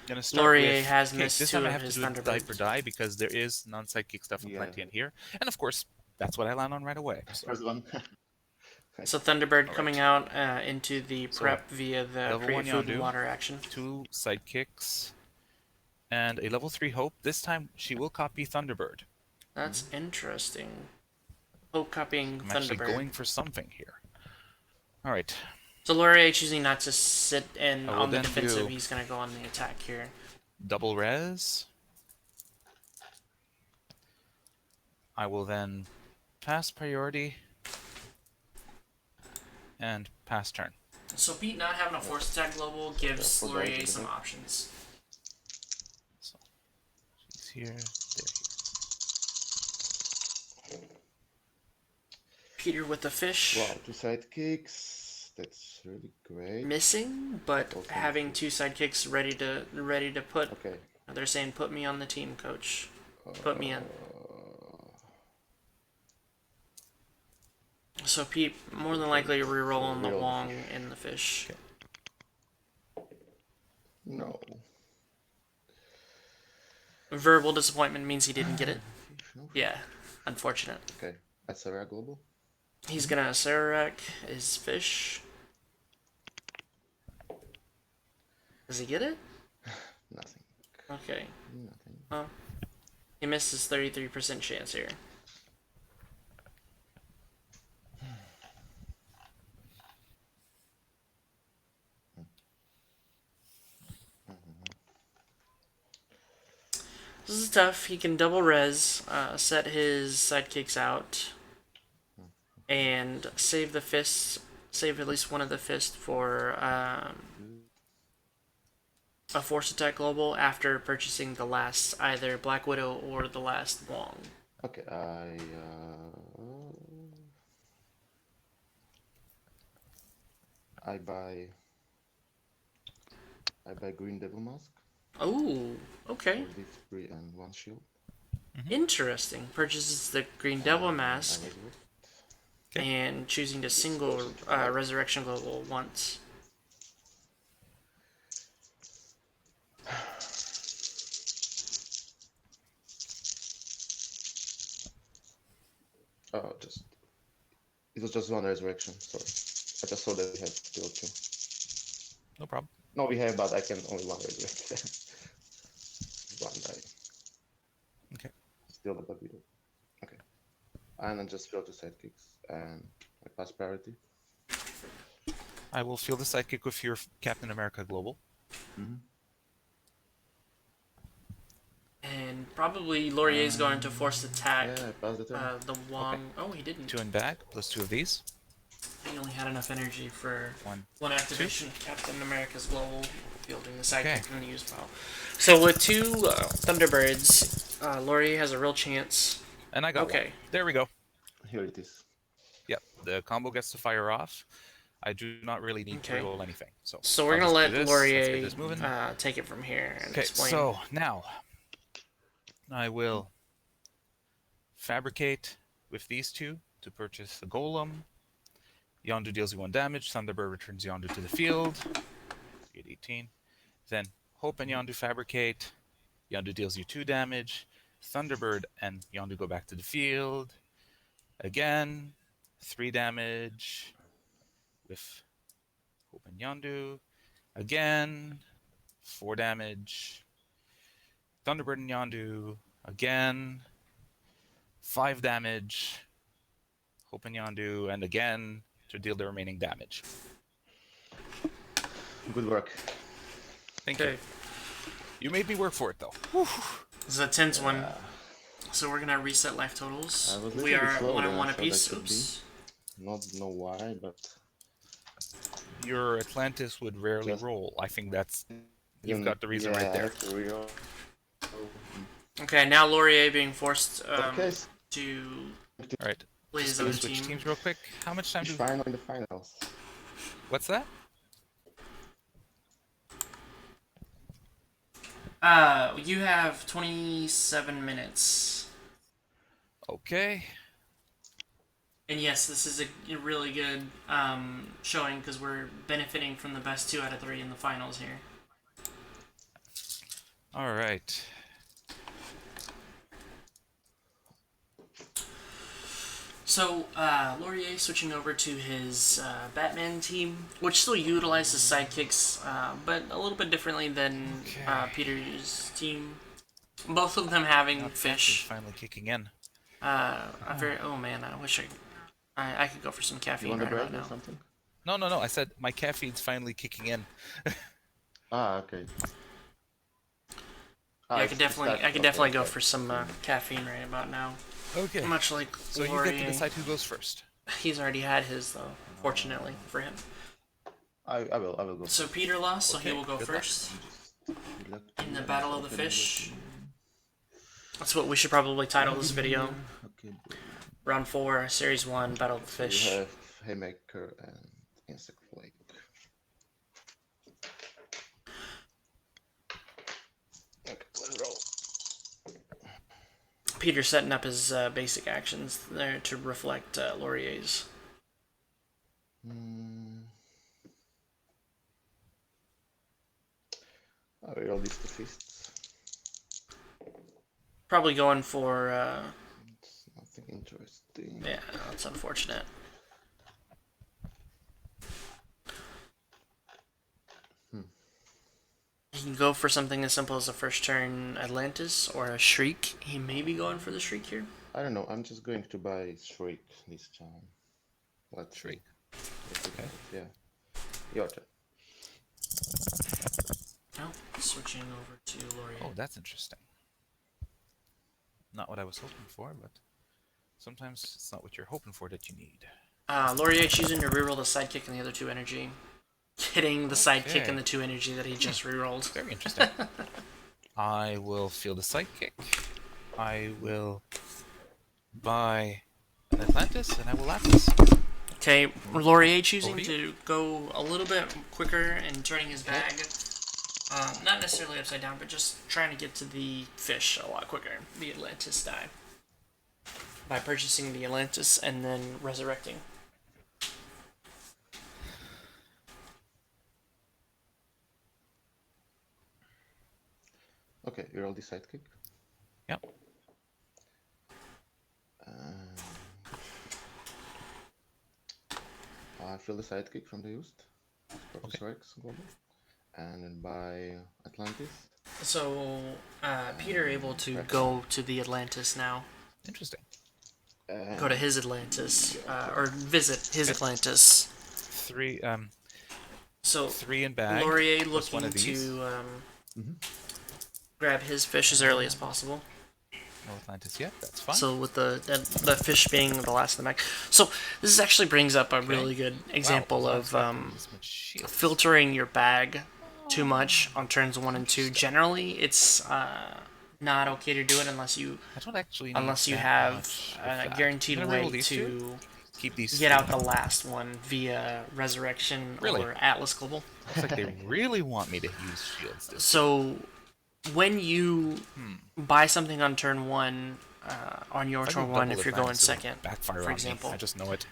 Speaker 1: gonna start
Speaker 3: Laurier
Speaker 1: with...
Speaker 3: has
Speaker 1: Okay,
Speaker 3: missed
Speaker 1: this
Speaker 3: 2
Speaker 1: time I
Speaker 3: of
Speaker 1: have to
Speaker 3: his
Speaker 1: do it die for
Speaker 3: Thunderbirds.
Speaker 1: die because there is non-sidekick stuff aplenty in here. And of course, that's what I land on right away. So.
Speaker 2: First one.
Speaker 3: So Thunderbird
Speaker 1: All
Speaker 3: coming
Speaker 1: right.
Speaker 3: out into the
Speaker 1: So,
Speaker 3: prep via the
Speaker 1: level
Speaker 3: create
Speaker 1: 1
Speaker 3: food and
Speaker 1: Yondu,
Speaker 3: water action.
Speaker 1: 2 sidekicks, and a level 3 Hope. This time she will copy Thunderbird.
Speaker 3: That's interesting. Hope copying
Speaker 1: I'm actually
Speaker 3: Thunderbird.
Speaker 1: going for something here. All right.
Speaker 3: So Laurier choosing not to sit in
Speaker 1: I will
Speaker 3: on the
Speaker 1: then
Speaker 3: defensive,
Speaker 1: do-
Speaker 3: he's going to go on the attack here.
Speaker 1: Double res. I will then pass priority and pass turn.
Speaker 3: So Pete not having a force attack global gives
Speaker 2: Yeah,
Speaker 3: Laurier
Speaker 2: for
Speaker 3: some
Speaker 2: that.
Speaker 3: options.
Speaker 1: So she's here, they're here.
Speaker 3: Peter with the fish.
Speaker 2: Wow, 2 sidekicks. That's really great.
Speaker 3: Missing, but
Speaker 2: Also
Speaker 3: having
Speaker 2: missing.
Speaker 3: 2 sidekicks ready to put.
Speaker 2: Okay.
Speaker 3: They're saying, put me on the team, coach. Put me in. So Pete more than likely rerolling the
Speaker 2: Reroll the
Speaker 3: Wong
Speaker 2: fish.
Speaker 3: in the fish.
Speaker 2: No.
Speaker 3: Verbal disappointment means he didn't get it.
Speaker 2: Fish, no fish.
Speaker 3: Yeah, unfortunate.
Speaker 2: Okay. That's a rare global.
Speaker 3: He's gonna Sararak his fish. Does he get it?
Speaker 2: Nothing.
Speaker 3: Okay.
Speaker 2: Nothing.
Speaker 3: Well, he missed his 33% chance here. This is tough. He can double res, set his sidekicks out, and save the fists. Save at least one of the fists for a force attack global after purchasing the last either Black Widow or the last Wong.
Speaker 2: Okay, I buy Green Devil Mask
Speaker 3: Oh, okay.
Speaker 2: for D3 and one shield.
Speaker 3: Interesting. Purchases the Green Devil
Speaker 2: And I
Speaker 3: Mask
Speaker 2: resurrect.
Speaker 1: Okay.
Speaker 3: and choosing to
Speaker 2: This goes
Speaker 3: single
Speaker 2: into the deck.
Speaker 3: Resurrection Global once.
Speaker 2: Oh, just it was just one resurrection. Sorry, I just saw that we had still two.
Speaker 1: No problem.
Speaker 2: No, we have, but I can only one resurrect. One die.
Speaker 1: Okay.
Speaker 2: Still the bug video. Okay. And I just fill two sidekicks and I pass priority.
Speaker 1: I will field the sidekick with your Captain America Global.
Speaker 2: Mm-hmm.
Speaker 3: And probably Laurier's going to force attack
Speaker 2: Yeah, I pass the turn.
Speaker 3: the
Speaker 1: Okay.
Speaker 3: Wong. Oh, he didn't.
Speaker 1: 2 in bag, plus 2 of these.
Speaker 3: He only had enough energy for
Speaker 1: 1,
Speaker 3: one
Speaker 1: 2.
Speaker 3: activation of Captain America's Global, fielding the sidekick
Speaker 1: Okay.
Speaker 3: and the use pile. So with two Thunderbirds, Laurier has a real chance.
Speaker 1: And I got
Speaker 3: Okay.
Speaker 1: 1. There we go.
Speaker 2: Here it is.
Speaker 1: Yep. The combo gets to fire off. I do not really need to
Speaker 3: Okay.
Speaker 1: reroll anything. So
Speaker 3: So
Speaker 1: I'll
Speaker 3: we're
Speaker 1: just
Speaker 3: gonna
Speaker 1: do
Speaker 3: let
Speaker 1: this. Let's get
Speaker 3: Laurier
Speaker 1: this moving.
Speaker 3: take it from here and
Speaker 1: Okay,
Speaker 3: explain.
Speaker 1: so now I will fabricate with these two to purchase the golem. Yondu deals you 1 damage. Thunderbird returns Yondu to the field. Get 18. Then Hope and Yondu fabricate. Yondu deals you 2 damage. Thunderbird and Yondu go back to the field. Again, 3 damage with Hope and Yondu. Again, 4 damage. Thunderbird and Yondu. Again, 5 damage. Hope and Yondu. And again, to deal the remaining damage.
Speaker 2: Good work.
Speaker 1: Thank
Speaker 3: Okay.
Speaker 1: you. You made me work for it, though.
Speaker 3: This is a tense one.
Speaker 2: Yeah.
Speaker 3: So we're gonna reset life totals.
Speaker 2: I was a
Speaker 3: We
Speaker 2: little
Speaker 3: are
Speaker 2: bit
Speaker 3: at
Speaker 2: slower
Speaker 3: 1
Speaker 2: than
Speaker 3: and
Speaker 2: I
Speaker 3: 1
Speaker 2: thought I
Speaker 3: apiece.
Speaker 2: could be.
Speaker 3: Oops.
Speaker 2: Not know why, but
Speaker 1: Your Atlantis would rarely
Speaker 2: just
Speaker 1: roll. I think that's... You've got the reason
Speaker 2: yeah,
Speaker 1: right
Speaker 2: I
Speaker 1: there.
Speaker 2: have to reroll.
Speaker 3: Okay, now Laurier being forced
Speaker 2: Okay,
Speaker 3: to
Speaker 1: All right.
Speaker 3: play
Speaker 1: Just
Speaker 3: his
Speaker 1: gonna
Speaker 3: own
Speaker 1: switch
Speaker 3: team.
Speaker 1: teams real quick. How much time
Speaker 2: which
Speaker 1: do...
Speaker 2: final in the finals?
Speaker 1: What's that?
Speaker 3: You have 27 minutes.
Speaker 1: Okay.
Speaker 3: And yes, this is a really good showing because we're benefiting from the best 2 out of 3 in the finals here.
Speaker 1: All right.
Speaker 3: So, Laurier switching over to his Batman team, which still utilizes sidekicks, but a little bit differently than
Speaker 1: Okay.
Speaker 3: Peter's team. Both of them having
Speaker 1: Now the caffeine's
Speaker 3: fish.
Speaker 1: finally kicking in.
Speaker 3: Oh man, I wish I could go for some
Speaker 2: You
Speaker 3: caffeine
Speaker 2: want a
Speaker 3: right
Speaker 2: break
Speaker 3: about
Speaker 2: or
Speaker 3: now.
Speaker 2: something?
Speaker 1: No, no, no. I said my caffeine's finally kicking in.
Speaker 2: Ah, okay.
Speaker 3: Yeah, I
Speaker 2: It's
Speaker 3: could
Speaker 2: it's
Speaker 3: definitely
Speaker 2: that-
Speaker 3: I could
Speaker 2: okay,
Speaker 3: definitely go
Speaker 2: that-
Speaker 3: for some caffeine right about now.
Speaker 1: Okay.
Speaker 3: Much like
Speaker 1: So you
Speaker 3: Laurier.
Speaker 1: get to decide who goes first.
Speaker 3: He's already had his though, fortunately for him.
Speaker 2: I will go.
Speaker 3: So
Speaker 2: first.
Speaker 3: Peter lost, so he
Speaker 1: Okay,
Speaker 3: will go
Speaker 1: good luck.
Speaker 3: first.
Speaker 2: Good luck to
Speaker 3: In
Speaker 2: you.
Speaker 3: the
Speaker 2: I'm
Speaker 3: Battle
Speaker 2: just
Speaker 3: of the
Speaker 2: opening
Speaker 3: Fish.
Speaker 2: everything.
Speaker 3: That's what we should probably title this
Speaker 2: Okay,
Speaker 3: video.
Speaker 2: Okay, boy.
Speaker 3: Round 4, Series 1, Battle of the
Speaker 2: So you
Speaker 3: Fish.
Speaker 2: have Haymaker and Insect Flake. Okay, let's roll.
Speaker 3: Peter setting up his basic actions there to reflect Laurier's.
Speaker 2: I roll these 2 fists.
Speaker 3: Probably going for,
Speaker 2: It's nothing interesting.
Speaker 3: yeah, that's unfortunate. He can go for something as simple as a first turn Atlantis or a Shriek. He may be going for the Shriek here.
Speaker 2: I don't know. I'm just going to buy Shriek this time. Let's
Speaker 1: Shriek.
Speaker 2: see.
Speaker 1: Okay.
Speaker 2: Yeah. Your turn.
Speaker 3: Oh, switching over to Laurier.
Speaker 1: Oh, that's interesting. Not what I was hoping for, but sometimes it's not what you're hoping for that you need.
Speaker 3: Laurier choosing to reroll the sidekick and the other 2 energy. Getting the sidekick
Speaker 1: Okay.
Speaker 3: and the 2 energy that he just rerolled.
Speaker 1: Very interesting. I will feel the sidekick. I will buy an Atlantis, and I will Atlas.
Speaker 3: Okay, Laurier
Speaker 1: Over
Speaker 3: choosing
Speaker 1: to you.
Speaker 3: to go a little bit quicker and turning his
Speaker 2: Okay.
Speaker 3: bag. Not necessarily upside down, but just trying to get to the fish a lot quicker. The Atlantis die. By purchasing the Atlantis and then resurrecting.
Speaker 2: Okay, you roll the sidekick.
Speaker 1: Yep.
Speaker 2: And I feel the sidekick from the used. It's
Speaker 1: Okay.
Speaker 2: Professor X Global. And then buy Atlantis.
Speaker 3: So, Peter able
Speaker 2: And
Speaker 3: to
Speaker 2: craft one.
Speaker 3: go to the Atlantis now.
Speaker 1: Interesting.
Speaker 3: Go to
Speaker 2: And
Speaker 3: his Atlantis,
Speaker 2: okay.
Speaker 3: or visit his
Speaker 1: Okay.
Speaker 3: Atlantis.
Speaker 1: Three.
Speaker 3: So,
Speaker 1: 3 in bag
Speaker 3: Laurier
Speaker 1: plus one
Speaker 3: looking
Speaker 1: of these.
Speaker 3: to
Speaker 2: Mhm.
Speaker 3: grab his fish as early as possible.
Speaker 1: No Atlantis yet. That's fine.
Speaker 3: So with the fish being the last of the mech. So this actually brings up a
Speaker 1: Okay.
Speaker 3: really good
Speaker 1: Wow.
Speaker 3: example
Speaker 1: Was not
Speaker 3: of
Speaker 1: expecting this much shields.
Speaker 3: filtering your bag too much on
Speaker 1: Oh,
Speaker 3: turns 1 and 2.
Speaker 1: interesting.
Speaker 3: Generally, it's not okay to do it
Speaker 1: I don't actually need
Speaker 3: unless you
Speaker 1: that
Speaker 3: have
Speaker 1: much of
Speaker 3: a
Speaker 1: that. I'm
Speaker 3: guaranteed
Speaker 1: gonna reroll
Speaker 3: way
Speaker 1: these two.
Speaker 3: to
Speaker 1: Keep these
Speaker 3: get
Speaker 1: 3.
Speaker 3: out the last one via Resurrection
Speaker 1: Really?
Speaker 3: or Atlas Global.
Speaker 1: Looks like they really want me to use shields this game.
Speaker 3: So when you
Speaker 1: Hmm.
Speaker 3: buy something on turn 1, on your
Speaker 1: If I go
Speaker 3: turn 1,
Speaker 1: double
Speaker 3: if you're going
Speaker 1: Atlantis, it'll
Speaker 3: second,
Speaker 1: backfire
Speaker 3: for
Speaker 1: on me. I
Speaker 3: example,
Speaker 1: just know it.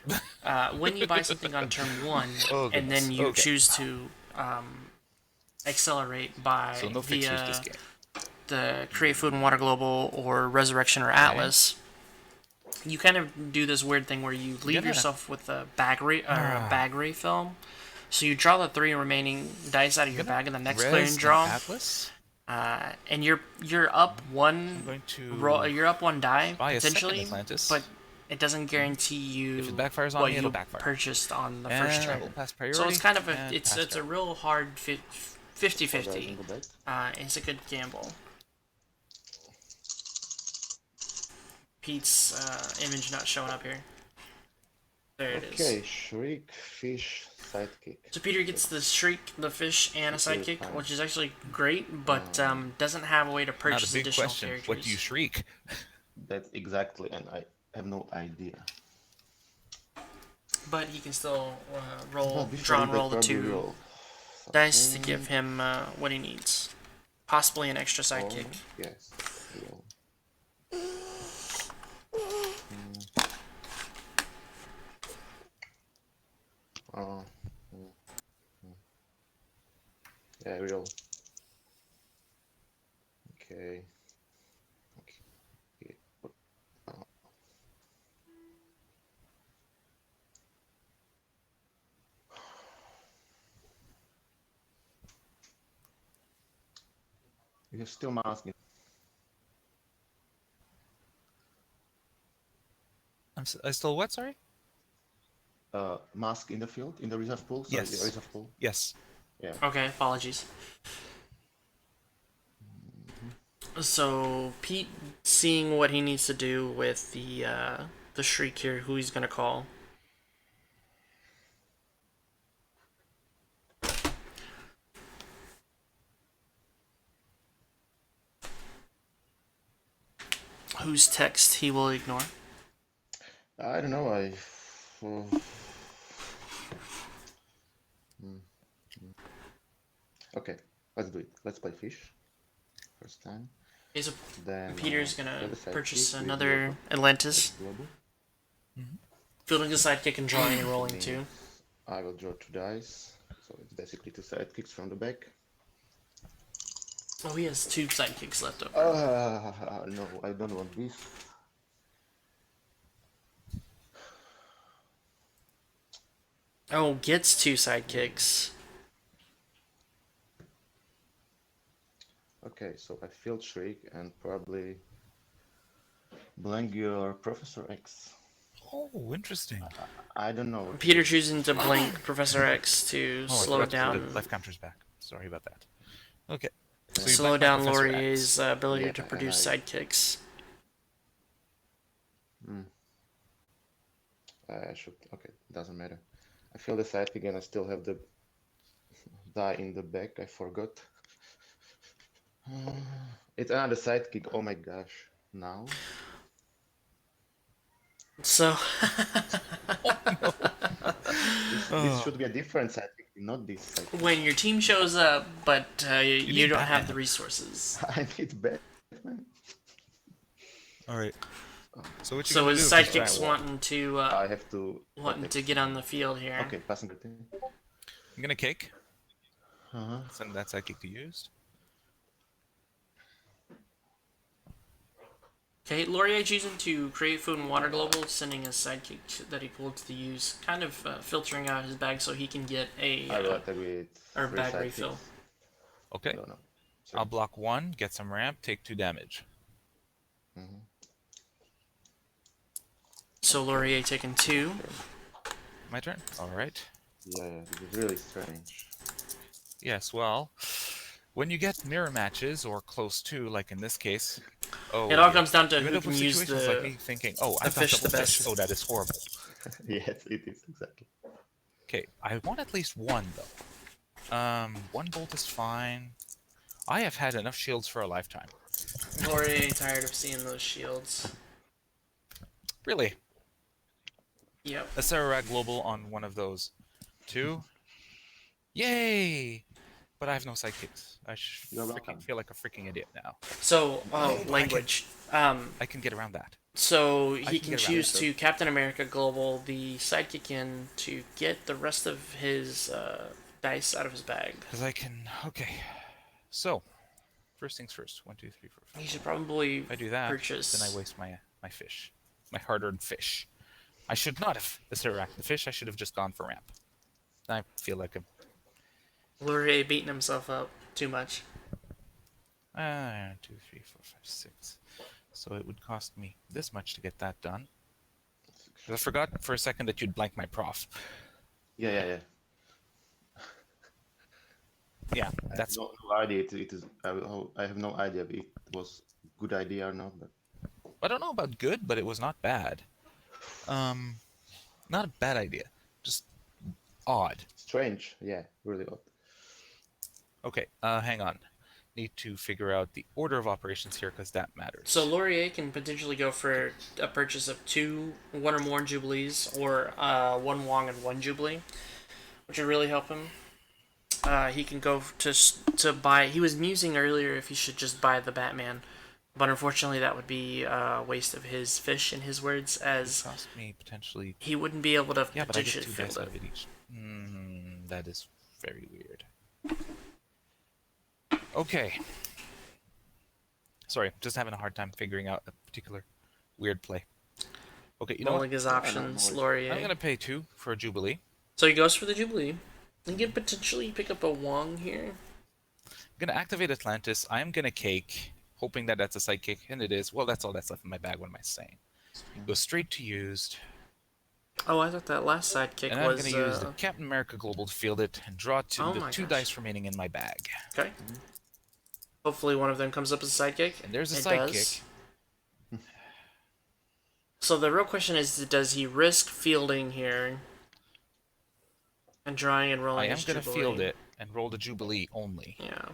Speaker 3: when you buy something on turn 1
Speaker 1: Oh
Speaker 3: and then
Speaker 1: goodness.
Speaker 3: you
Speaker 1: Okay.
Speaker 3: choose to accelerate by
Speaker 1: So no fixtures this
Speaker 3: via
Speaker 1: game.
Speaker 3: the Create Food and Water Global or Resurrection or
Speaker 1: Okay.
Speaker 3: Atlas, you kind of do this weird thing where you
Speaker 1: I'm
Speaker 3: leave
Speaker 1: gonna.
Speaker 3: yourself with a bag or a
Speaker 1: Ah.
Speaker 3: bag refill. So you draw the 3 remaining dice out of
Speaker 1: I'm
Speaker 3: your
Speaker 1: gonna
Speaker 3: bag in the next clearing
Speaker 1: res an
Speaker 3: draw,
Speaker 1: Atlas.
Speaker 3: and you're up
Speaker 1: I'm
Speaker 3: one
Speaker 1: going
Speaker 3: roll.
Speaker 1: to
Speaker 3: You're up one die
Speaker 1: buy a second
Speaker 3: potentially, but
Speaker 1: Atlantis.
Speaker 3: it doesn't guarantee
Speaker 1: If it
Speaker 3: you
Speaker 1: backfires on
Speaker 3: what
Speaker 1: me, it'll
Speaker 3: you
Speaker 1: backfire.
Speaker 3: purchased on the first
Speaker 1: And I will
Speaker 3: turn.
Speaker 1: pass
Speaker 3: So it's
Speaker 1: priority
Speaker 3: kind of a
Speaker 1: and
Speaker 3: it's
Speaker 1: pass
Speaker 3: it's a
Speaker 1: turn.
Speaker 3: real hard 50-50.
Speaker 2: 4 guys in the back.
Speaker 3: It's a good gamble. Pete's image not showing up here. There it is.
Speaker 2: Okay, Shriek, Fish, Sidekick.
Speaker 3: So Peter gets the Shriek, the fish, and a
Speaker 2: Okay,
Speaker 3: sidekick,
Speaker 2: fine.
Speaker 3: which is actually great, but
Speaker 2: Um,
Speaker 3: doesn't have a way to
Speaker 1: Now the
Speaker 3: purchase
Speaker 1: big
Speaker 3: additional
Speaker 1: question: what do you
Speaker 3: characters.
Speaker 1: shriek?
Speaker 2: that's exactly, and I have no idea.
Speaker 3: But he can still
Speaker 2: But
Speaker 3: draw
Speaker 2: before
Speaker 3: and
Speaker 2: they
Speaker 3: roll the
Speaker 2: probably
Speaker 3: 2
Speaker 2: roll
Speaker 3: dice to give
Speaker 2: something.
Speaker 3: him what he needs. Possibly an extra
Speaker 2: Or
Speaker 3: sidekick.
Speaker 2: yes, roll. Mm, uh, mm, mm. Yeah, real. Okay. Okay. Uh, You're still masking.
Speaker 1: I still what? Sorry.
Speaker 2: Mask in the field, in the reserve pool. Sorry, the
Speaker 1: Yes.
Speaker 2: reserve pool.
Speaker 1: Yes.
Speaker 2: Yeah.
Speaker 3: Okay, apologies.
Speaker 2: Mhm.
Speaker 3: So Pete, seeing what he needs to do with the Shriek here, who he's gonna call. Whose text he will ignore.
Speaker 2: I don't know. Uh, mm, mm. Okay, let's do it. Let's play fish first time.
Speaker 3: Okay, so
Speaker 2: Then
Speaker 3: Peter's
Speaker 2: fill
Speaker 3: gonna
Speaker 2: the sidekick
Speaker 3: purchase
Speaker 2: with
Speaker 3: another
Speaker 2: global.
Speaker 3: Atlantis,
Speaker 2: X global.
Speaker 1: Mm-hmm.
Speaker 3: fielding a sidekick and drawing and
Speaker 2: That
Speaker 3: rolling
Speaker 2: means
Speaker 3: 2.
Speaker 2: I will draw 2 dice. So it's basically 2 sidekicks from the back.
Speaker 3: Oh, he has 2 sidekicks left over.
Speaker 2: No, I don't want this.
Speaker 3: Oh, gets 2 sidekicks.
Speaker 2: Okay, so I field Shriek and probably blank your Professor X.
Speaker 1: Oh, interesting.
Speaker 2: I don't know what to
Speaker 3: Peter
Speaker 2: do.
Speaker 3: choosing to blink Professor X to
Speaker 1: Oh, I
Speaker 3: slow
Speaker 1: forgot to put
Speaker 3: down
Speaker 1: the life counter's back. Sorry about that. Okay. So you
Speaker 3: slow
Speaker 1: blank my
Speaker 3: down
Speaker 1: Professor
Speaker 3: Laurier's
Speaker 1: X.
Speaker 3: ability
Speaker 2: Yeah,
Speaker 3: to
Speaker 2: and
Speaker 3: produce sidekicks.
Speaker 2: mm, I should. Okay, doesn't matter. I feel the sidekick and I still have the die in the back. I forgot. It's another sidekick. Oh my gosh. Now?
Speaker 3: So
Speaker 1: Oh no.
Speaker 2: This should be a different sidekick, not this sidekick.
Speaker 3: When your team shows up, but
Speaker 1: You
Speaker 3: you
Speaker 1: need
Speaker 3: don't have the
Speaker 1: Batman.
Speaker 3: resources.
Speaker 2: I need Batman.
Speaker 1: All right.
Speaker 2: Oh,
Speaker 1: So what you
Speaker 3: So
Speaker 1: gonna
Speaker 3: his
Speaker 1: do if he's
Speaker 3: sidekick's
Speaker 1: fast?
Speaker 2: I have to
Speaker 3: wanting
Speaker 2: protect.
Speaker 3: to get on the field here.
Speaker 2: Okay, passing the thing.
Speaker 1: I'm gonna cake.
Speaker 2: Uh-huh.
Speaker 1: Send that sidekick to used.
Speaker 3: Okay, Laurier choosing to create food and water global, sending his sidekick that he pulled to the use, kind of filtering out his bag so he can get
Speaker 2: I will attack with
Speaker 3: or
Speaker 2: 3
Speaker 3: bag refill.
Speaker 2: sidekicks.
Speaker 1: Okay.
Speaker 2: No, no.
Speaker 1: I'll
Speaker 2: Sorry.
Speaker 1: block one, get some ramp, take 2 damage.
Speaker 2: Mm-hmm.
Speaker 3: So Laurier taking 2.
Speaker 1: My turn. All right.
Speaker 2: Yeah, this is really strange.
Speaker 1: Yes. Well, when you get mirror matches or close to, like in this case,
Speaker 3: It
Speaker 1: oh
Speaker 3: all
Speaker 1: dear,
Speaker 3: comes down to
Speaker 1: you end
Speaker 3: who
Speaker 1: up
Speaker 3: can
Speaker 1: with
Speaker 3: use
Speaker 1: situations like me thinking, "Oh,
Speaker 3: the
Speaker 1: I've got
Speaker 3: fish
Speaker 1: double
Speaker 3: the
Speaker 1: fish.
Speaker 3: best.
Speaker 1: Oh, that is horrible."
Speaker 2: Yes, it is exactly.
Speaker 1: Okay, I want at least one though. One bolt is fine. I have had enough shields for a lifetime.
Speaker 3: Laurier tired of seeing those shields.
Speaker 1: Really,
Speaker 3: Yep.
Speaker 1: a Sararag Global on one of those. 2. Yay! But I have no sidekicks. I
Speaker 2: You're
Speaker 1: freaking
Speaker 2: welcome.
Speaker 1: feel like a freaking idiot now.
Speaker 3: So,
Speaker 1: Oh, but
Speaker 3: language.
Speaker 1: I can get around that.
Speaker 3: So
Speaker 1: I
Speaker 3: he
Speaker 1: can
Speaker 3: can
Speaker 1: get around
Speaker 3: choose
Speaker 1: that.
Speaker 3: to Captain America Global the sidekick in to get the rest of his dice out of his bag.
Speaker 1: Because I can. Okay. So, first things first. 1, 2, 3, 4, 5.
Speaker 3: He should probably
Speaker 1: If I do that, then I
Speaker 3: purchase.
Speaker 1: waste my fish, my hard-earned fish. I should not have Aceract the fish. I should have just gone for ramp. I feel like I'm
Speaker 3: Laurier beating himself up too much.
Speaker 1: 2, 3, 4, 5, 6. So it would cost me this much to get that done. I forgot for a second that you'd blank my prof.
Speaker 2: Yeah.
Speaker 1: Yeah,
Speaker 2: I have
Speaker 1: that's.
Speaker 2: no idea. It is. I have no idea if it was good idea or not. But
Speaker 1: I don't know about good, but it was not bad. Um, not a bad idea. Just odd.
Speaker 2: strange. Yeah, really odd.
Speaker 1: Okay, hang on. Need to figure out the order of operations here because that matters.
Speaker 3: So Laurier can potentially go for a purchase of 1 or more Jubilees, or 1 Wong and 1 Jubilee, which would really help him. He can go to buy. He was musing earlier if he should just buy the Batman, but unfortunately that would be a waste of his fish, in his words,
Speaker 1: It
Speaker 3: as
Speaker 1: cost me potentially.
Speaker 3: he wouldn't be able to
Speaker 1: Yeah, but I get
Speaker 3: potentially
Speaker 1: 2
Speaker 3: field
Speaker 1: dice out
Speaker 3: it.
Speaker 1: of it each. That is very weird. Okay. Sorry, just having a hard time figuring out a particular weird play. Okay, you know what?
Speaker 3: Mulling his
Speaker 2: Yeah, no
Speaker 3: options,
Speaker 2: worries.
Speaker 3: Laurier.
Speaker 1: I'm gonna pay 2 for a Jubilee.
Speaker 3: So he goes for the Jubilee. He can potentially pick up a Wong here.
Speaker 1: I'm gonna activate Atlantis. I am gonna cake, hoping that that's a sidekick, and it is. Well, that's all that's left in my bag. What am I saying? Go straight to used,
Speaker 3: Oh, I thought that last sidekick
Speaker 1: and I'm
Speaker 3: was.
Speaker 1: gonna use the Captain America Global to field it and draw
Speaker 3: Oh
Speaker 1: the
Speaker 3: my
Speaker 1: 2
Speaker 3: gosh.
Speaker 1: dice remaining in my bag.
Speaker 3: Okay. Hopefully one of them comes up as a sidekick.
Speaker 1: And there's a
Speaker 3: It
Speaker 1: sidekick.
Speaker 3: does. So the real question is, does he risk fielding here and drawing and
Speaker 1: I
Speaker 3: rolling
Speaker 1: am
Speaker 3: his
Speaker 1: gonna
Speaker 3: Jubilee?
Speaker 1: field it and roll the Jubilee only.
Speaker 3: Yeah.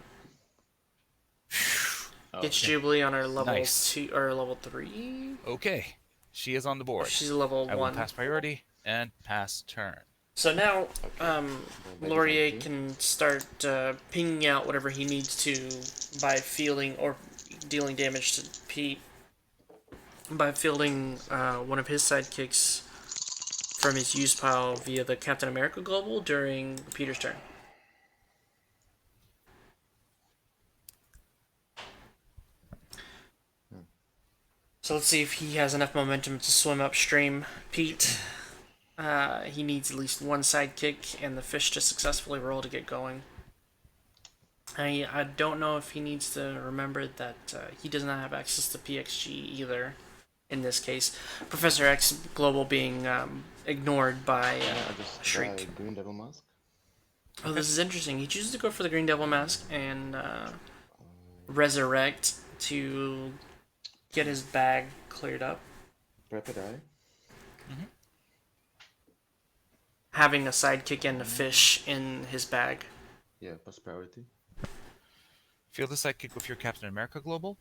Speaker 2: Oh,
Speaker 3: Gets
Speaker 1: okay.
Speaker 3: Jubilee on her level
Speaker 1: Nice.
Speaker 3: 2 or level 3.
Speaker 1: Okay, she is on the board.
Speaker 3: She's a level
Speaker 1: I will
Speaker 3: 1.
Speaker 1: pass priority and pass turn.
Speaker 3: So now,
Speaker 2: okay. Go back
Speaker 3: Laurier
Speaker 2: to
Speaker 3: can start pinging out whatever he needs to by fielding or dealing damage to Pete by fielding one of his sidekicks from his use pile via the Captain America Global during Peter's turn. So let's see if he has enough momentum to swim upstream. Pete, he needs at least one sidekick and the fish to successfully roll to get going. I don't know if he needs to remember that he does not have access to PXG either. In this case, Professor X Global being ignored by
Speaker 2: I just
Speaker 3: Shriek.
Speaker 2: buy Green Devil Mask.
Speaker 3: Oh, this is interesting. He chooses to go for the Green Devil Mask and Resurrect to get his bag cleared up.
Speaker 2: Prep a die.
Speaker 3: Having a sidekick and a fish in his bag.
Speaker 2: Yeah, prosperity.
Speaker 1: Field the sidekick with your Captain America Global.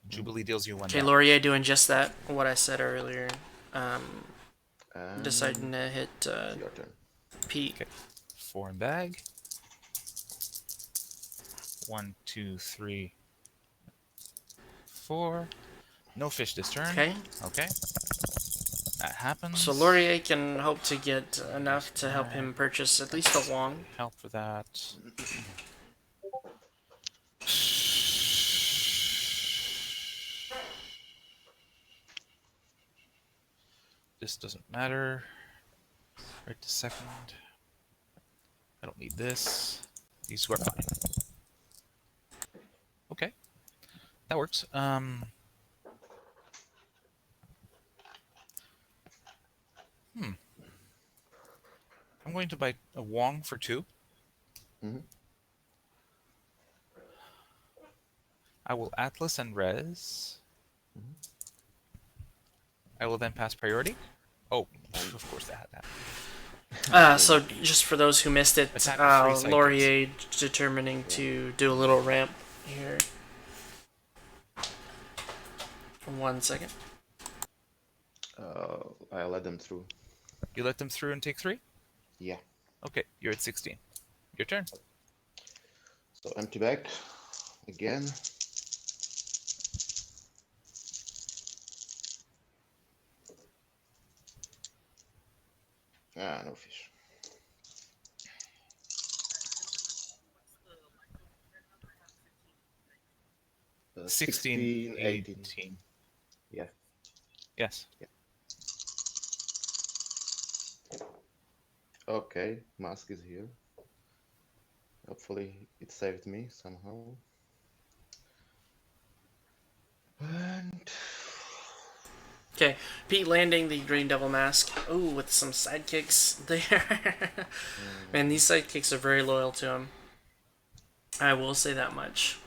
Speaker 1: Jubilee deals you 1
Speaker 3: Okay,
Speaker 1: down.
Speaker 3: Laurier doing just that, what I said earlier.
Speaker 2: And
Speaker 3: Deciding to hit
Speaker 2: it's your turn.
Speaker 3: Pete.
Speaker 1: Okay. 4 in bag. 1, 2, 3, 4. No fish this turn.
Speaker 3: Okay.
Speaker 1: Okay. That happens.
Speaker 3: So Laurier can hope to get enough
Speaker 1: Nice
Speaker 3: to help
Speaker 1: bag.
Speaker 3: him purchase at least a Wong.
Speaker 1: Help for that. This doesn't matter. Right to second. I don't need this. These are fine. Okay. That works. I'm going to buy a Wong for 2.
Speaker 2: Mm-hmm.
Speaker 1: I will Atlas and Res.
Speaker 2: Mm-hmm.
Speaker 1: I will then pass priority. Oh,
Speaker 2: And
Speaker 1: of course that happened.
Speaker 3: So just for those who missed it,
Speaker 1: Attack with 3 sidekicks.
Speaker 3: Laurier determining to do a little ramp here. 1 second.
Speaker 2: I let them through.
Speaker 1: You let them through and take 3?
Speaker 2: Yeah.
Speaker 1: Okay, you're at 16. Your turn.
Speaker 2: So empty bag again. Ah, no fish. Uh,
Speaker 1: 16,
Speaker 2: 16, 18.
Speaker 1: 18.
Speaker 2: Yeah.
Speaker 1: Yes.
Speaker 2: Yeah. Okay, mask is here. Hopefully it saved me somehow. And
Speaker 3: Okay, Pete landing the Green Devil Mask. Ooh, with some sidekicks there. Man, these sidekicks are very loyal to him. I will say that much.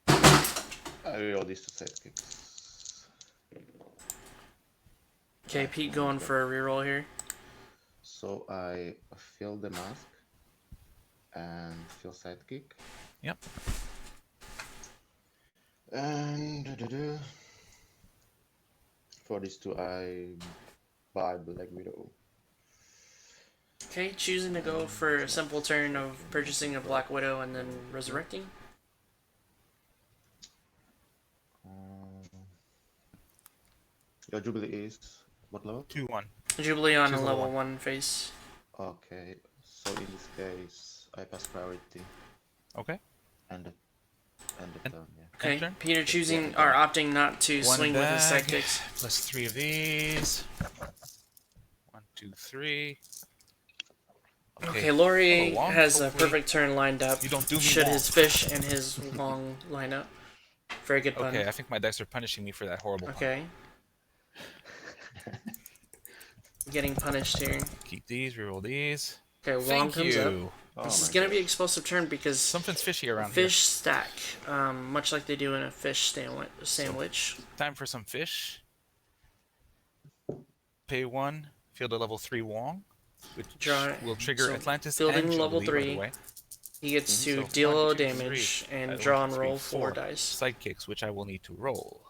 Speaker 2: I reroll these 2 sidekicks.
Speaker 3: Okay, Pete going for a reroll here.
Speaker 2: So I fill the mask and fill sidekick.
Speaker 1: Yep.
Speaker 2: And for these 2, I buy Black Widow.
Speaker 3: Okay, choosing to go for a simple turn of purchasing a Black Widow and then resurrecting.
Speaker 2: Your Jubilee is what level?
Speaker 1: 2, 1.
Speaker 3: Jubilee on
Speaker 1: Choose
Speaker 3: a
Speaker 1: level
Speaker 3: level
Speaker 1: 1.
Speaker 3: 1 face.
Speaker 2: Okay, so in this case, I pass priority
Speaker 1: Okay.
Speaker 2: and the
Speaker 1: And-
Speaker 2: turn. Yeah.
Speaker 3: Okay,
Speaker 1: Enter.
Speaker 3: Peter choosing
Speaker 2: Yeah,
Speaker 3: or opting not to
Speaker 1: 1 in
Speaker 3: swing with his
Speaker 1: bag.
Speaker 3: sidekicks.
Speaker 1: Plus 3 of these. 1, 2, 3.
Speaker 3: Okay,
Speaker 1: Hello,
Speaker 3: Laurier
Speaker 1: Wong.
Speaker 3: has a
Speaker 1: Hopefully
Speaker 3: perfect turn lined up.
Speaker 1: you don't do me
Speaker 3: Should
Speaker 1: Wong.
Speaker 3: his fish and his Wong line up. Very good pun.
Speaker 1: Okay, I think my dice are punishing me for that horrible pun.
Speaker 3: Okay. Getting punished here.
Speaker 1: Keep these, reroll these.
Speaker 3: Okay, Wong
Speaker 1: Thank
Speaker 3: comes up.
Speaker 1: you.
Speaker 2: Oh
Speaker 3: This is
Speaker 2: my
Speaker 3: gonna be
Speaker 2: gosh.
Speaker 3: an explosive turn because
Speaker 1: Something's fishy around
Speaker 3: fish stack, much like they do in a fish sandwich.
Speaker 1: here. Time for some fish. Pay 1, field a level 3 Wong, which
Speaker 3: Draw.
Speaker 1: will trigger
Speaker 3: So
Speaker 1: Atlantis
Speaker 3: fielding
Speaker 1: and
Speaker 3: level
Speaker 1: Jubilee, by the
Speaker 3: 3,
Speaker 1: way.
Speaker 3: he gets to
Speaker 1: So
Speaker 3: deal
Speaker 1: 1,
Speaker 3: a little
Speaker 1: 2,
Speaker 3: damage
Speaker 1: 3.
Speaker 3: and
Speaker 1: 1,
Speaker 3: draw
Speaker 1: 2,
Speaker 3: and
Speaker 1: 3,
Speaker 3: roll 4
Speaker 1: 4
Speaker 3: dice.
Speaker 1: sidekicks, which I will need to roll.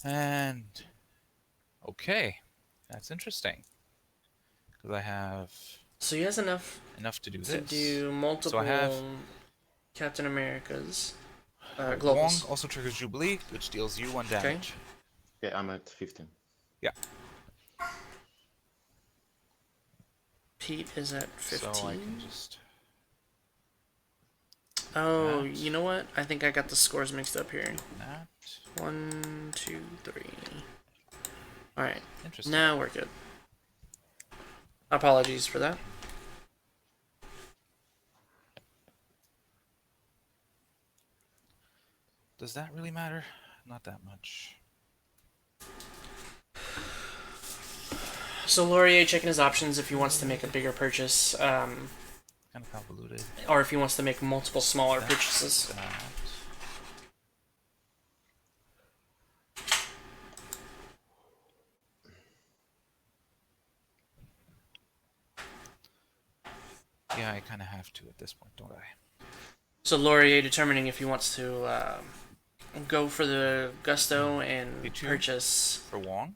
Speaker 1: And okay, that's interesting because I have
Speaker 3: So he has enough
Speaker 1: enough to do
Speaker 3: to
Speaker 1: this.
Speaker 3: do multiple
Speaker 1: So I have
Speaker 3: Captain Americas.
Speaker 1: Wong
Speaker 3: Globals.
Speaker 1: also triggers Jubilee, which deals you 1 damage.
Speaker 2: Okay, I'm at 15.
Speaker 1: Yeah.
Speaker 3: Pete is at 15.
Speaker 1: So I can just.
Speaker 3: Oh,
Speaker 1: that.
Speaker 3: you know what? I think I got the scores mixed up here.
Speaker 1: That.
Speaker 3: 1, 2, 3. Alright,
Speaker 1: Interesting.
Speaker 3: now we're good. Apologies for that.
Speaker 1: Does that really matter? Not that much.
Speaker 3: So Laurier checking his options if he wants to make a bigger purchase,
Speaker 1: Kind of convoluted.
Speaker 3: or if he wants to make multiple smaller
Speaker 1: That,
Speaker 3: purchases.
Speaker 1: that. Yeah, I kind of have to at this point, don't I?
Speaker 3: So Laurier determining if he wants to go for the gusto
Speaker 1: Pay
Speaker 3: and
Speaker 1: two
Speaker 3: purchase.
Speaker 1: for Wong.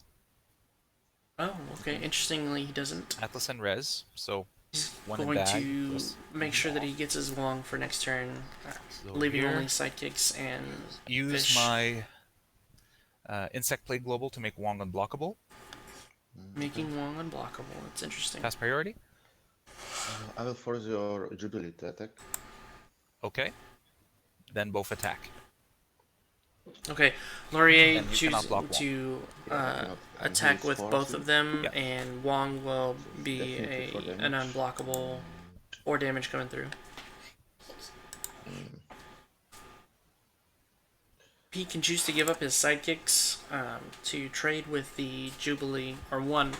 Speaker 3: Oh, okay.
Speaker 2: Okay.
Speaker 3: Interestingly, he doesn't.
Speaker 1: Atlas and Res, so
Speaker 3: He's
Speaker 1: one in
Speaker 3: going
Speaker 1: bag
Speaker 3: to
Speaker 1: plus
Speaker 3: make sure that he gets his Wong for next turn,
Speaker 1: so over
Speaker 3: leaving only
Speaker 1: here.
Speaker 3: sidekicks and
Speaker 1: Use
Speaker 3: fish.
Speaker 1: my Insect Plague Global to make Wong unblockable.
Speaker 2: Okay.
Speaker 3: Making Wong unblockable. That's interesting.
Speaker 1: Pass priority.
Speaker 2: I will force your Jubilee to attack.
Speaker 1: Okay. Then both attack.
Speaker 3: Okay, Laurier
Speaker 1: Then you cannot
Speaker 3: choosing
Speaker 1: block Wong.
Speaker 3: to
Speaker 2: Yeah, I cannot. And he
Speaker 3: attack
Speaker 2: is
Speaker 3: with
Speaker 2: forced.
Speaker 3: both of them,
Speaker 1: Yeah.
Speaker 3: and Wong will
Speaker 2: So it's
Speaker 3: be
Speaker 2: definitely for
Speaker 3: an
Speaker 2: damage.
Speaker 3: unblockable or damage coming through.
Speaker 2: Mm.
Speaker 3: He can choose to give up his sidekicks to trade with the Jubilee, or one.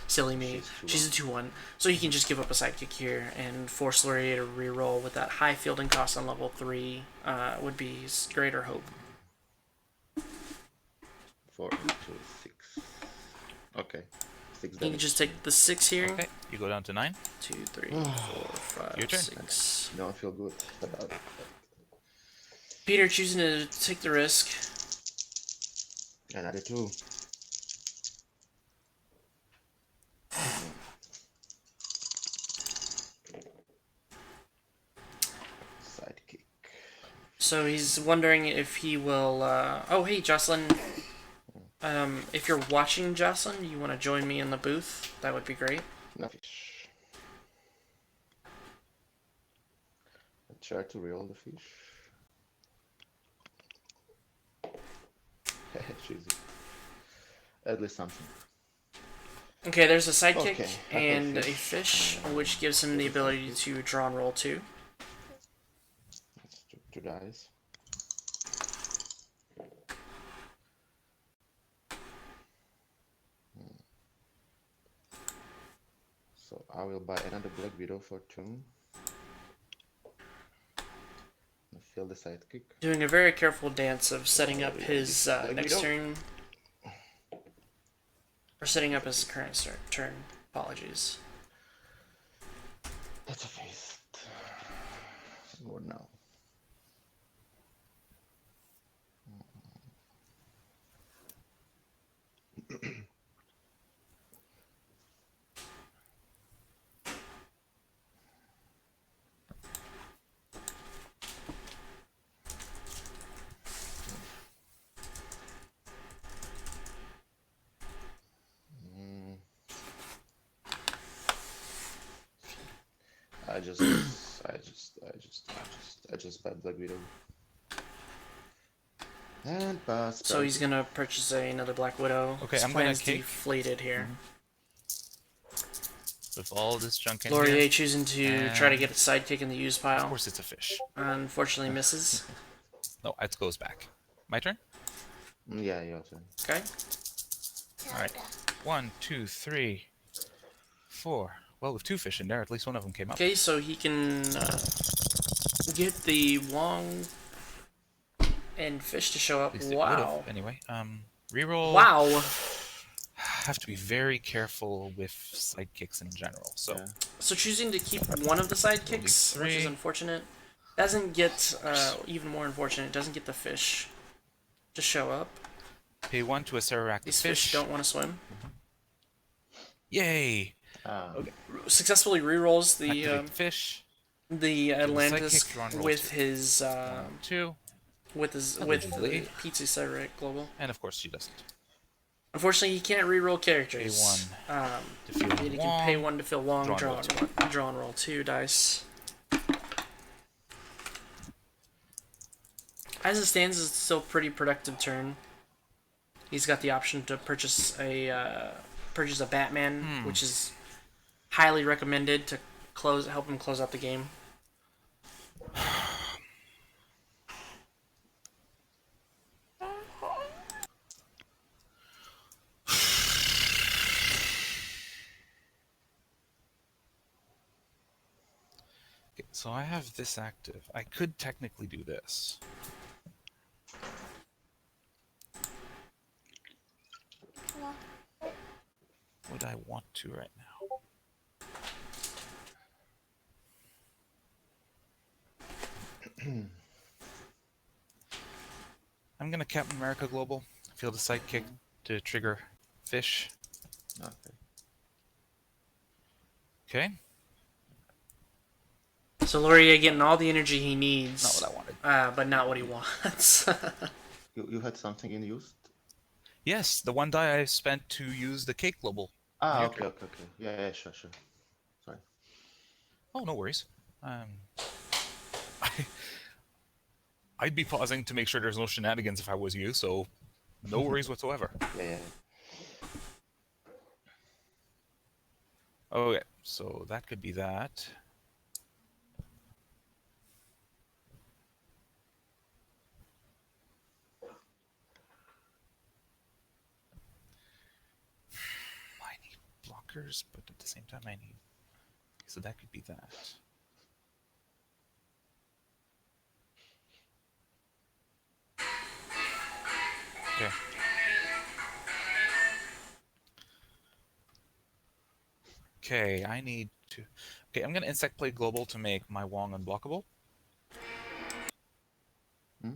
Speaker 3: Silly me. She's a 2-1. So he can just give up a sidekick here and force Laurier to reroll with that high fielding cost on level 3 would be his greater hope.
Speaker 2: 4 into 6. Okay. 6
Speaker 3: He can
Speaker 2: damage.
Speaker 3: just take the 6 here.
Speaker 1: Okay. You go down to 9.
Speaker 3: 2, 3, 4, 5,
Speaker 1: Your turn.
Speaker 3: 6.
Speaker 2: Don't feel good about it.
Speaker 3: Peter choosing to take the risk.
Speaker 2: Another 2. Sidekick.
Speaker 3: So he's wondering if he will. Oh, hey, Jocelyn. If you're watching, Jocelyn, you want to join me in the booth? That would be great.
Speaker 2: No fish. I try to reroll the fish. Cheesy. At least something.
Speaker 3: Okay, there's a sidekick
Speaker 2: Okay,
Speaker 3: and a fish, which gives him the ability to draw and roll 2.
Speaker 2: That's 2 dice. So I will buy another Black Widow for 2. Fill the sidekick.
Speaker 3: Doing a very careful dance of setting up his next
Speaker 2: Widow.
Speaker 3: turn. Or setting up his current turn. Apologies.
Speaker 2: That's a feast. Or no. Mm, I just buy Black Widow. And pass.
Speaker 3: So he's gonna purchase another Black Widow.
Speaker 1: Okay,
Speaker 3: His
Speaker 1: I'm gonna
Speaker 3: plan's
Speaker 1: cake.
Speaker 3: deflated here.
Speaker 1: With all this junk in
Speaker 3: Laurier
Speaker 1: here.
Speaker 3: choosing to try to get a sidekick in the use
Speaker 1: Of
Speaker 3: pile.
Speaker 1: course it's a fish.
Speaker 3: Unfortunately misses.
Speaker 1: No, it goes back. My turn?
Speaker 2: Yeah, your turn.
Speaker 3: Okay.
Speaker 1: Alright. 1, 2, 3, 4. Well, with 2 fish in there, at least one of them came up.
Speaker 3: Okay, so he can get the Wong and fish to show
Speaker 1: At
Speaker 3: up.
Speaker 1: least it would have.
Speaker 3: Wow.
Speaker 1: Anyway, reroll.
Speaker 3: Wow.
Speaker 1: Have to be very careful with sidekicks in general. So
Speaker 2: Yeah.
Speaker 3: So choosing to keep one of the sidekicks, which is
Speaker 1: three.
Speaker 3: unfortunate, doesn't get, even more unfortunate, doesn't get the fish to show up.
Speaker 1: Pay 1 to a Ceraractic
Speaker 3: These fish don't want to swim.
Speaker 1: Yay!
Speaker 3: Okay. Successfully rerolls the
Speaker 1: Activate fish.
Speaker 3: the
Speaker 1: Give a
Speaker 3: Atlantis
Speaker 1: sidekick, draw and roll
Speaker 3: with
Speaker 1: 2.
Speaker 3: his
Speaker 1: 2.
Speaker 3: with the
Speaker 1: Allegedly.
Speaker 3: Pizza Cyrus Global.
Speaker 1: And of course she doesn't.
Speaker 3: Unfortunately, he can't reroll characters.
Speaker 1: Pay 1 to feel
Speaker 3: He
Speaker 1: Wong.
Speaker 3: can pay 1 to fill Wong,
Speaker 1: Draw and
Speaker 3: draw and roll 2 dice. As it stands, it's still a pretty productive turn. He's got the option to purchase a Batman, which is highly recommended to help him close out the game.
Speaker 1: Okay, so I have this active. I could technically do this. Would I want to right now? I'm gonna Captain America Global. Field a sidekick to trigger fish.
Speaker 2: Okay.
Speaker 1: Okay.
Speaker 3: So Laurier getting all the energy he
Speaker 1: Not what
Speaker 3: needs,
Speaker 1: I wanted.
Speaker 3: but not what he wants.
Speaker 2: You had something in used?
Speaker 1: Yes, the one die I spent to use the cake global on
Speaker 2: Ah,
Speaker 1: your
Speaker 2: okay,
Speaker 1: turn.
Speaker 2: okay, okay. Yeah, yeah, sure, sure. Sorry.
Speaker 1: Oh, no worries. I, I'd be pausing to make sure there's no shenanigans if I was you, so no worries whatsoever.
Speaker 2: Yeah, yeah.
Speaker 1: Okay, so that could be that. I need blockers, but at the same time I need... So that could be that. Okay. Okay, I need to... Okay, I'm going to Insect Plate Global to make my Wong unblockable.
Speaker 2: Hmm?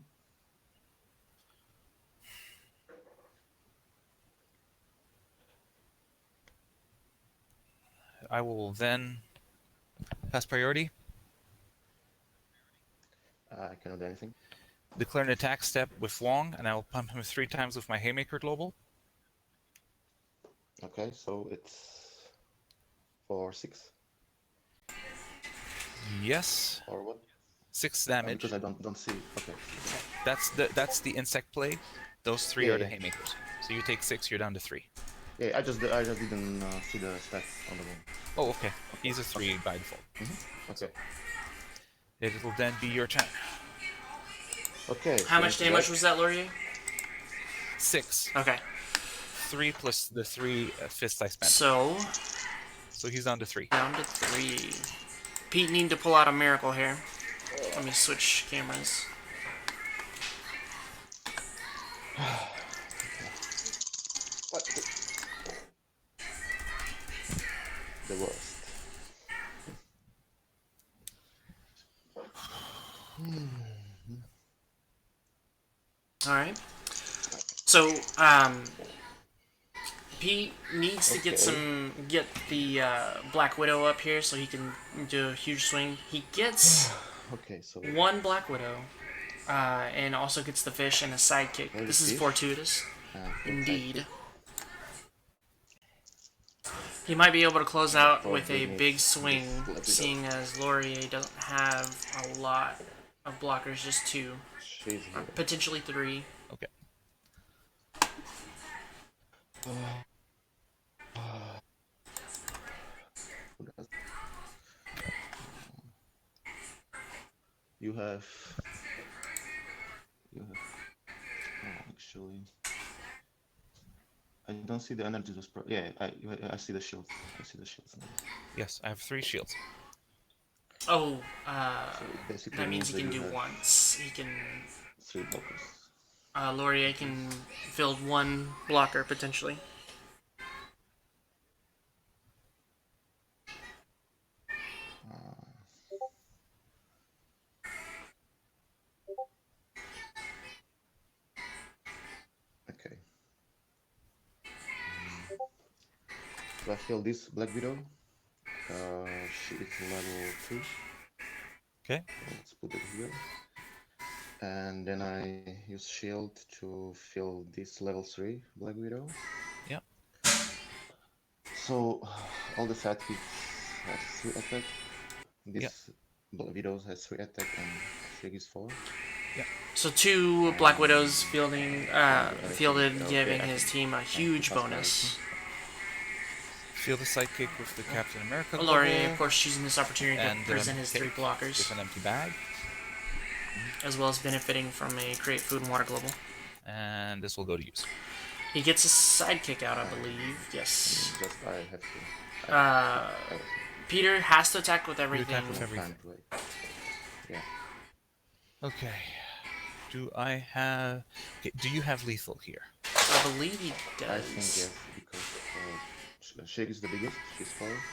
Speaker 1: I will then pass priority,
Speaker 2: I cannot do anything.
Speaker 1: declare an attack step with Wong, and I will pump him 3 times with my Haymaker Global.
Speaker 2: Okay, so it's for 6
Speaker 1: Yes.
Speaker 2: or what?
Speaker 1: 6
Speaker 2: Because
Speaker 1: damage.
Speaker 2: I don't see. Okay.
Speaker 1: That's the insect play. Those 3
Speaker 2: Yeah,
Speaker 1: are
Speaker 2: yeah,
Speaker 1: the haymakers. So you take 6, you're down to 3.
Speaker 2: yeah. I just didn't see the stat on the wall.
Speaker 1: Oh, okay.
Speaker 2: Okay,
Speaker 1: He's a
Speaker 2: okay.
Speaker 1: 3 by default.
Speaker 2: Okay.
Speaker 1: So it will then be your turn.
Speaker 2: Okay.
Speaker 3: How
Speaker 2: So
Speaker 3: much
Speaker 2: into
Speaker 3: damage
Speaker 2: black.
Speaker 3: was that, Laurier?
Speaker 1: 6.
Speaker 3: Okay.
Speaker 1: 3 plus the 3 fists I spent.
Speaker 3: So,
Speaker 1: So he's down to 3.
Speaker 3: down to 3. Pete need to pull out a miracle here. Let me switch cameras.
Speaker 2: Okay. What? The worst.
Speaker 3: Alright. So, Pete needs to
Speaker 2: Okay.
Speaker 3: get the Black Widow up here so he can do a huge swing. He gets
Speaker 2: Okay. So
Speaker 3: one Black Widow, and also gets the fish and a sidekick.
Speaker 2: okay, the
Speaker 3: This is
Speaker 2: fish
Speaker 3: fortuitous,
Speaker 2: and field sidekick.
Speaker 3: indeed. He might be able to close
Speaker 2: Of
Speaker 3: out
Speaker 2: course,
Speaker 3: with
Speaker 2: they
Speaker 3: a
Speaker 2: need
Speaker 3: big
Speaker 2: this
Speaker 3: swing,
Speaker 2: Black Widow.
Speaker 3: seeing as Laurier doesn't have a lot of blockers, just 2,
Speaker 2: She's
Speaker 3: or
Speaker 2: here.
Speaker 3: potentially 3.
Speaker 1: Okay.
Speaker 2: Who does? You have. You have. Oh, actually, I don't see the energy. Yeah, I see the shields. I see the shields now.
Speaker 1: Yes, I have 3 shields.
Speaker 3: Oh,
Speaker 2: So it basically
Speaker 3: that means
Speaker 2: means
Speaker 3: he
Speaker 2: that
Speaker 3: can
Speaker 2: you
Speaker 3: do
Speaker 2: have
Speaker 3: once. He can
Speaker 2: 3 blockers.
Speaker 3: Laurier
Speaker 2: Okay.
Speaker 3: can field 1 blocker potentially.
Speaker 2: Uh, okay. So I heal this Black Widow. She is level 2.
Speaker 1: Okay.
Speaker 2: So let's put it here. And then I use shield to fill this level 3 Black Widow.
Speaker 1: Yeah.
Speaker 2: So all the sidekicks has 3 attack.
Speaker 1: Yeah.
Speaker 2: This Black Widow has 3 attack and Shig is 4.
Speaker 1: Yeah.
Speaker 3: So 2 Black
Speaker 2: And
Speaker 3: Widows fielding,
Speaker 2: yeah, everything.
Speaker 3: fielded,
Speaker 2: Okay,
Speaker 3: giving
Speaker 2: I
Speaker 3: his
Speaker 2: can
Speaker 3: team a huge
Speaker 2: pass priority.
Speaker 3: bonus.
Speaker 1: Field a sidekick with the Captain America
Speaker 3: Laurier, of
Speaker 1: Global.
Speaker 3: course, using this opportunity to
Speaker 1: And
Speaker 3: present his 3
Speaker 1: cake with
Speaker 3: blockers,
Speaker 1: an empty bag.
Speaker 3: as well as benefiting from a Create Food and Water Global.
Speaker 1: And this will go to use.
Speaker 3: He gets a sidekick out, I believe. Yes.
Speaker 2: Just I have to. I have to
Speaker 3: Uh,
Speaker 2: keep everything.
Speaker 3: Peter has to attack with
Speaker 1: You
Speaker 3: everything.
Speaker 1: attack with
Speaker 2: No
Speaker 1: everything.
Speaker 2: time to wait. Yeah,
Speaker 1: Okay. Do I have... Okay, do you have lethal here?
Speaker 3: I believe he
Speaker 2: I think
Speaker 3: does.
Speaker 2: yes, because Shig is the biggest. She's 4.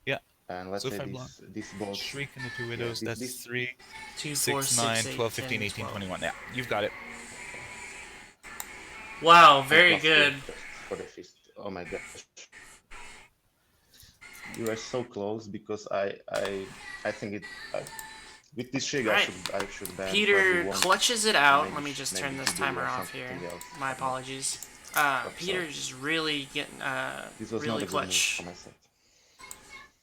Speaker 1: Yeah.
Speaker 2: and let's
Speaker 1: So
Speaker 2: say
Speaker 1: if I block
Speaker 2: this boss,
Speaker 1: Shriek into two
Speaker 2: yeah,
Speaker 1: widows, that's
Speaker 2: this
Speaker 1: 3,
Speaker 3: 2, 4,
Speaker 1: 6,
Speaker 3: 6,
Speaker 1: 9,
Speaker 3: 8,
Speaker 1: 12, 15,
Speaker 3: 10,
Speaker 1: 18,
Speaker 3: 12.
Speaker 1: 21. Yeah, you've got it.
Speaker 3: Wow,
Speaker 2: and
Speaker 3: very
Speaker 2: plus fear
Speaker 3: good.
Speaker 2: just for the fist. Oh my gosh, you are so close because I think it. With this Shig,
Speaker 3: Alright.
Speaker 2: I should ban probably
Speaker 3: Peter
Speaker 2: one
Speaker 3: clutches it
Speaker 2: and
Speaker 3: out.
Speaker 2: maybe
Speaker 3: Let me just
Speaker 2: maybe
Speaker 3: turn this
Speaker 2: Jubilee
Speaker 3: timer
Speaker 2: or
Speaker 3: off here.
Speaker 2: something else.
Speaker 3: My
Speaker 2: I don't know.
Speaker 3: apologies.
Speaker 2: Oh,
Speaker 3: Peter
Speaker 2: sorry.
Speaker 3: is just really getting,
Speaker 2: This was not
Speaker 3: really
Speaker 2: a good move
Speaker 3: clutch.
Speaker 2: from my side.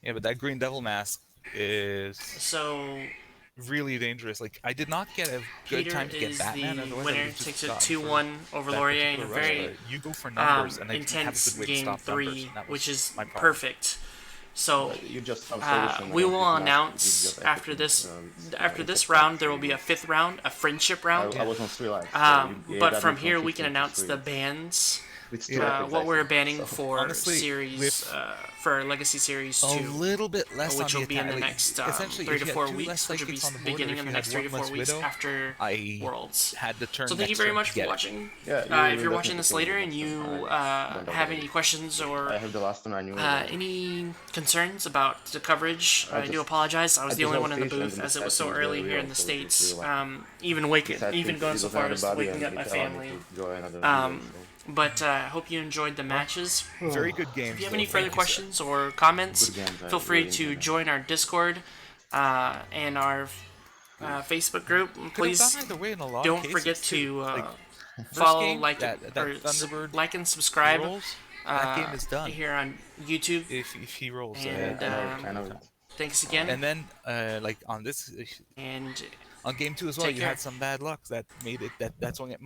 Speaker 1: Yeah, but that green devil mask is
Speaker 3: So
Speaker 1: really dangerous. Like I did not get a good
Speaker 3: Peter
Speaker 1: time to get
Speaker 3: is
Speaker 1: Batman,
Speaker 3: the
Speaker 1: otherwise I would
Speaker 3: winner.
Speaker 1: have
Speaker 3: Takes
Speaker 1: just
Speaker 3: it
Speaker 1: gone for
Speaker 3: 2-1 over
Speaker 1: that
Speaker 3: Laurier in
Speaker 1: particular
Speaker 3: a
Speaker 1: rush.
Speaker 3: very
Speaker 1: But you go for numbers, and I didn't have a
Speaker 3: intense
Speaker 1: good way to
Speaker 3: game
Speaker 1: stop numbers,
Speaker 3: 3,
Speaker 1: and that
Speaker 3: which
Speaker 1: was
Speaker 3: is
Speaker 1: my problem.
Speaker 3: perfect. So
Speaker 2: But you just found solution
Speaker 3: we
Speaker 2: against
Speaker 3: will
Speaker 2: this mask. It's
Speaker 3: announce
Speaker 2: just everything.
Speaker 3: after
Speaker 2: It's a
Speaker 3: this
Speaker 2: fraud
Speaker 3: round there
Speaker 2: for
Speaker 3: will
Speaker 2: you
Speaker 3: be a
Speaker 2: guys.
Speaker 3: fifth round, a friendship round.
Speaker 2: I
Speaker 1: Yeah,
Speaker 2: was on 3 lives, so you
Speaker 3: But
Speaker 2: got me
Speaker 3: from
Speaker 2: from
Speaker 3: here we can
Speaker 2: 15 to
Speaker 3: announce
Speaker 2: 3
Speaker 3: the bans.
Speaker 2: with two
Speaker 1: yeah.
Speaker 2: epics, I
Speaker 3: What we're
Speaker 2: think.
Speaker 3: banning
Speaker 2: So
Speaker 3: for
Speaker 1: Honestly,
Speaker 3: series
Speaker 1: with
Speaker 3: for Legacy Series
Speaker 1: a
Speaker 3: 2,
Speaker 1: little bit less on
Speaker 3: which
Speaker 1: the
Speaker 3: will be in
Speaker 1: attack,
Speaker 3: the
Speaker 1: like
Speaker 3: next
Speaker 1: essentially,
Speaker 3: 3
Speaker 1: if
Speaker 3: to
Speaker 1: you had
Speaker 3: 4
Speaker 1: 2 less
Speaker 3: weeks, which will be
Speaker 1: psychics on the board, or
Speaker 3: beginning
Speaker 1: if
Speaker 3: in the
Speaker 1: you had
Speaker 3: next 3
Speaker 1: one
Speaker 3: to 4
Speaker 1: less
Speaker 3: weeks
Speaker 1: widow,
Speaker 3: after
Speaker 1: I
Speaker 3: Worlds.
Speaker 1: had the
Speaker 3: So
Speaker 1: turn
Speaker 3: thank you
Speaker 1: next
Speaker 3: very
Speaker 1: turn to
Speaker 3: much for
Speaker 1: get it.
Speaker 3: watching.
Speaker 2: yeah,
Speaker 3: If
Speaker 2: you
Speaker 3: you're watching
Speaker 2: definitely
Speaker 3: this
Speaker 2: can do
Speaker 3: later
Speaker 2: it
Speaker 3: and
Speaker 2: next time.
Speaker 3: you
Speaker 2: I don't doubt
Speaker 3: have
Speaker 2: about
Speaker 3: any
Speaker 2: it.
Speaker 3: questions
Speaker 2: But
Speaker 3: or
Speaker 2: I have the last one I knew again.
Speaker 3: any concerns about the coverage,
Speaker 2: I
Speaker 3: I do
Speaker 2: just
Speaker 3: apologize. I
Speaker 2: I
Speaker 3: was the
Speaker 2: just
Speaker 3: only
Speaker 2: know
Speaker 3: one in the
Speaker 2: fish, and
Speaker 3: booth
Speaker 2: then the
Speaker 3: as it was
Speaker 2: sad
Speaker 3: so
Speaker 2: thing is the
Speaker 3: early here in
Speaker 2: reroll,
Speaker 3: the
Speaker 2: so it's really
Speaker 3: states.
Speaker 2: lucky. The sad thing
Speaker 3: Even going
Speaker 2: it
Speaker 3: so
Speaker 2: was
Speaker 3: far
Speaker 2: another
Speaker 3: as to
Speaker 2: body,
Speaker 3: waking
Speaker 2: and
Speaker 3: up my
Speaker 2: it allowed me
Speaker 3: family.
Speaker 2: to draw another reroll.
Speaker 3: Um,
Speaker 2: So
Speaker 3: but I hope you enjoyed the
Speaker 1: Well,
Speaker 3: matches.
Speaker 1: very good
Speaker 3: So if you
Speaker 1: games,
Speaker 3: have
Speaker 1: though.
Speaker 3: any further
Speaker 1: Thank you, sir.
Speaker 3: questions or comments,
Speaker 2: good games. I
Speaker 3: feel free
Speaker 2: really
Speaker 3: to
Speaker 2: enjoyed them.
Speaker 3: join our Discord and our Facebook group.
Speaker 1: Could have gone
Speaker 3: Please
Speaker 1: either way in a lot of
Speaker 3: don't forget
Speaker 1: cases too.
Speaker 3: to
Speaker 1: Like first
Speaker 3: follow,
Speaker 1: game, that Thunderbird
Speaker 3: like and subscribe
Speaker 1: rolls, that game is done
Speaker 3: here on YouTube.
Speaker 1: if he rolls
Speaker 2: Yeah,
Speaker 3: And
Speaker 2: I know it.
Speaker 1: every
Speaker 2: I
Speaker 1: other
Speaker 2: know
Speaker 1: time.
Speaker 2: it.
Speaker 3: thanks again.
Speaker 1: And then like on this
Speaker 3: And
Speaker 1: on game 2 as well,
Speaker 3: take
Speaker 1: you
Speaker 3: care.
Speaker 1: had some bad luck that made it that's when it